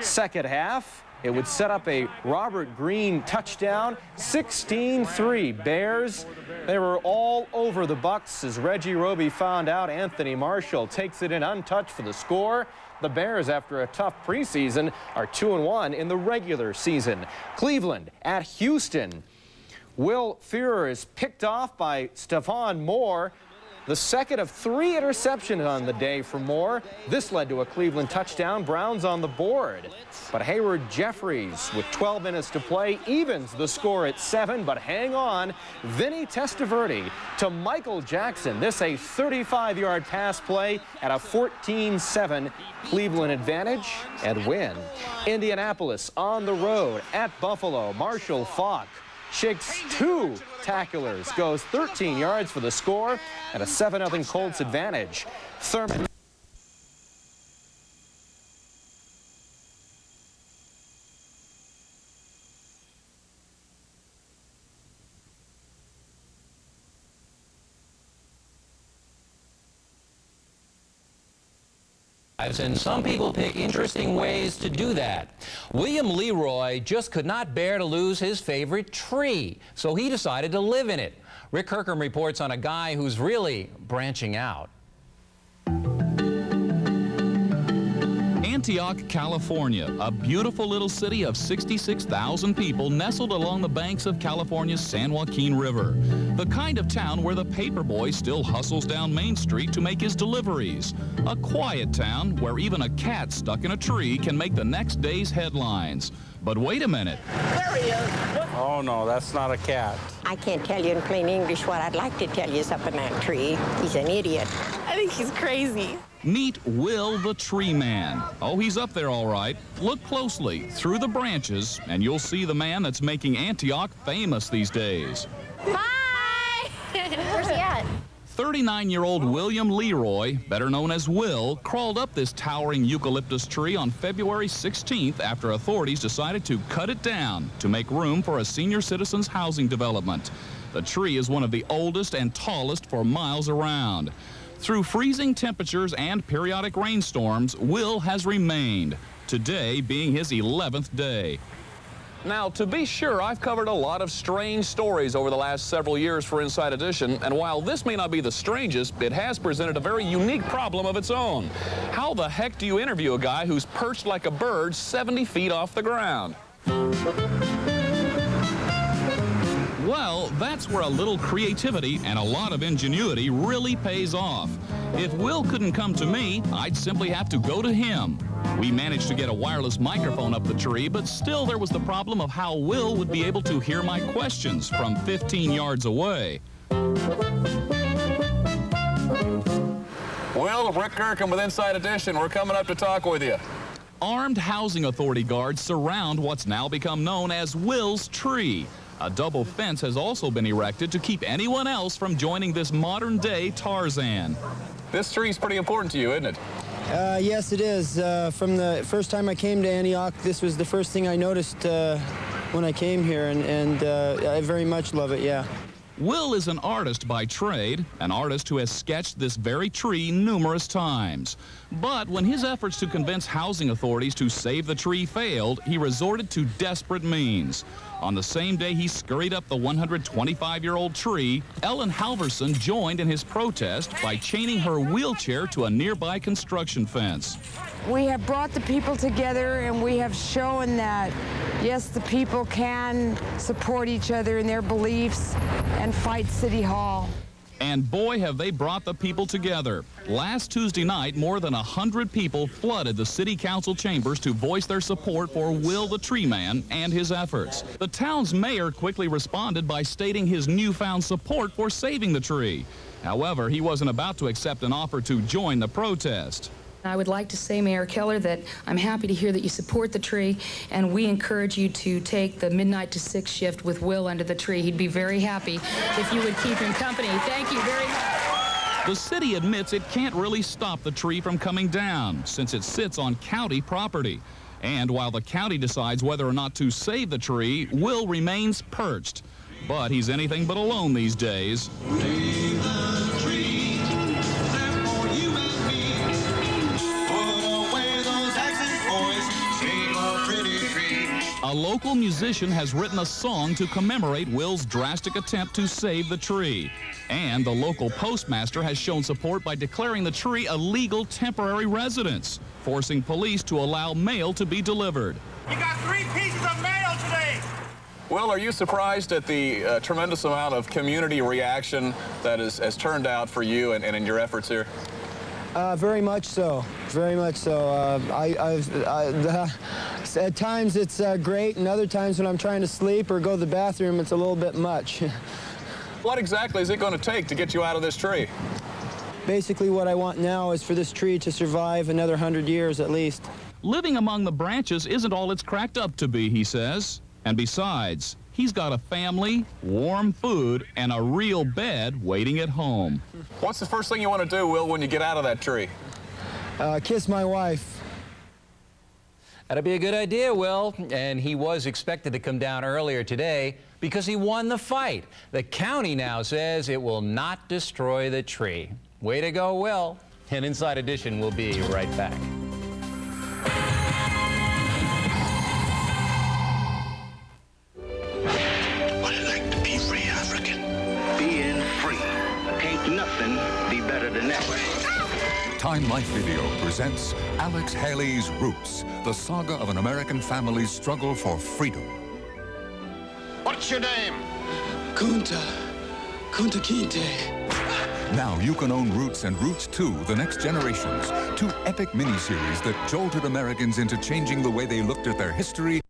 second half. It would set up a Robert Green touchdown. 16-3 Bears. They were all over the Bucs as Reggie Roby found out. Anthony Marshall takes it in untouched for the score. The Bears, after a tough preseason, are 2-1 in the regular season. Cleveland at Houston. Will Fuhrer is picked off by Stephon Moore. The second of 3 interceptions on the day for Moore. This led to a Cleveland touchdown. Browns on the board. But Hayward Jeffries, with 12 minutes to play, evens the score at 7. But hang on. Vinny Testaverde to Michael Jackson. This a 35-yard pass play at a 14-7 Cleveland advantage and win. Indianapolis on the road at Buffalo. Marshall Faulk shakes 2 tacklers, goes 13 yards for the score, and a 7-0 Colts advantage. Thurman. And some people pick interesting ways to do that. William Leroy just could not bear to lose his favorite tree, so he decided to live in it. Rick Kirkham reports on a guy who's really branching out. Antioch, California, a beautiful little city of 66,000 people nestled along the banks of California's San Joaquin River. The kind of town where the paperboy still hustles down Main Street to make his deliveries. A quiet town where even a cat stuck in a tree can make the next day's headlines. But wait a minute. There he is. Oh, no, that's not a cat. I can't tell you in plain English what I'd like to tell you is up in that tree. He's an idiot. I think he's crazy. Meet Will the Tree Man. Oh, he's up there all right. Look closely through the branches, and you'll see the man that's making Antioch famous these days. Hi! Where's he at? 39-year-old William Leroy, better known as Will, crawled up this towering eucalyptus tree on February 16th after authorities decided to cut it down to make room for a senior citizens housing development. The tree is one of the oldest and tallest for miles around. Through freezing temperatures and periodic rainstorms, Will has remained, today being his 11th day. Now, to be sure, I've covered a lot of strange stories over the last several years for Inside Edition, and while this may not be the strangest, it has presented a very unique problem of its own. How the heck do you interview a guy who's perched like a bird 70 feet off the ground? Well, that's where a little creativity and a lot of ingenuity really pays off. If Will couldn't come to me, I'd simply have to go to him. We managed to get a wireless microphone up the tree, but still there was the problem of how Will would be able to hear my questions from 15 yards away. Will, Rick Kirkham with Inside Edition. We're coming up to talk with you. Armed housing authority guards surround what's now become known as Will's Tree. A double fence has also been erected to keep anyone else from joining this modern-day Tarzan. This tree is pretty important to you, isn't it? Yes, it is. From the first time I came to Antioch, this was the first thing I noticed when I came here, and I very much love it, yeah. Will is an artist by trade, an artist who has sketched this very tree numerous times. But when his efforts to convince housing authorities to save the tree failed, he resorted to desperate means. On the same day he scurried up the 125-year-old tree, Ellen Halverson joined in his protest by chaining her wheelchair to a nearby construction fence. We have brought the people together, and we have shown that, yes, the people can support each other in their beliefs and fight City Hall. And boy, have they brought the people together. Last Tuesday night, more than 100 people flooded the city council chambers to voice their support for Will the Tree Man and his efforts. The town's mayor quickly responded by stating his newfound support for saving the tree. However, he wasn't about to accept an offer to join the protest. I would like to say, Mayor Keller, that I'm happy to hear that you support the tree, and we encourage you to take the midnight to 6 shift with Will under the tree. He'd be very happy if you would keep him company. Thank you very much. The city admits it can't really stop the tree from coming down since it sits on county property. And while the county decides whether or not to save the tree, Will remains perched. But he's anything but alone these days. A local musician has written a song to commemorate Will's drastic attempt to save the tree. And the local postmaster has shown support by declaring the tree a legal temporary residence, forcing police to allow mail to be delivered. You got 3 pieces of mail today. Will, are you surprised at the tremendous amount of community reaction that has turned out for you and in your efforts here? Very much so. Very much so. At times it's great, and other times when I'm trying to sleep or go to the bathroom, it's a little bit much. What exactly is it going to take to get you out of this tree? Basically, what I want now is for this tree to survive another 100 years at least. Living among the branches isn't all it's cracked up to be, he says. And besides, he's got a family, warm food, and a real bed waiting at home. What's the first thing you want to do, Will, when you get out of that tree? Kiss my wife. That'd be a good idea, Will. And he was expected to come down earlier today because he won the fight. The county now says it will not destroy the tree. Way to go, Will. And Inside Edition will be right back. I'd like to be free African. Being free. Can't nothing be better than that. Time Life Video presents Alex Haley's Roots, the saga of an American family's struggle for freedom. What's your name? Kunta Kinte. Now you can own Roots and Roots 2, The Next Generations, 2 epic miniseries that jolted Americans into changing the way they looked at their history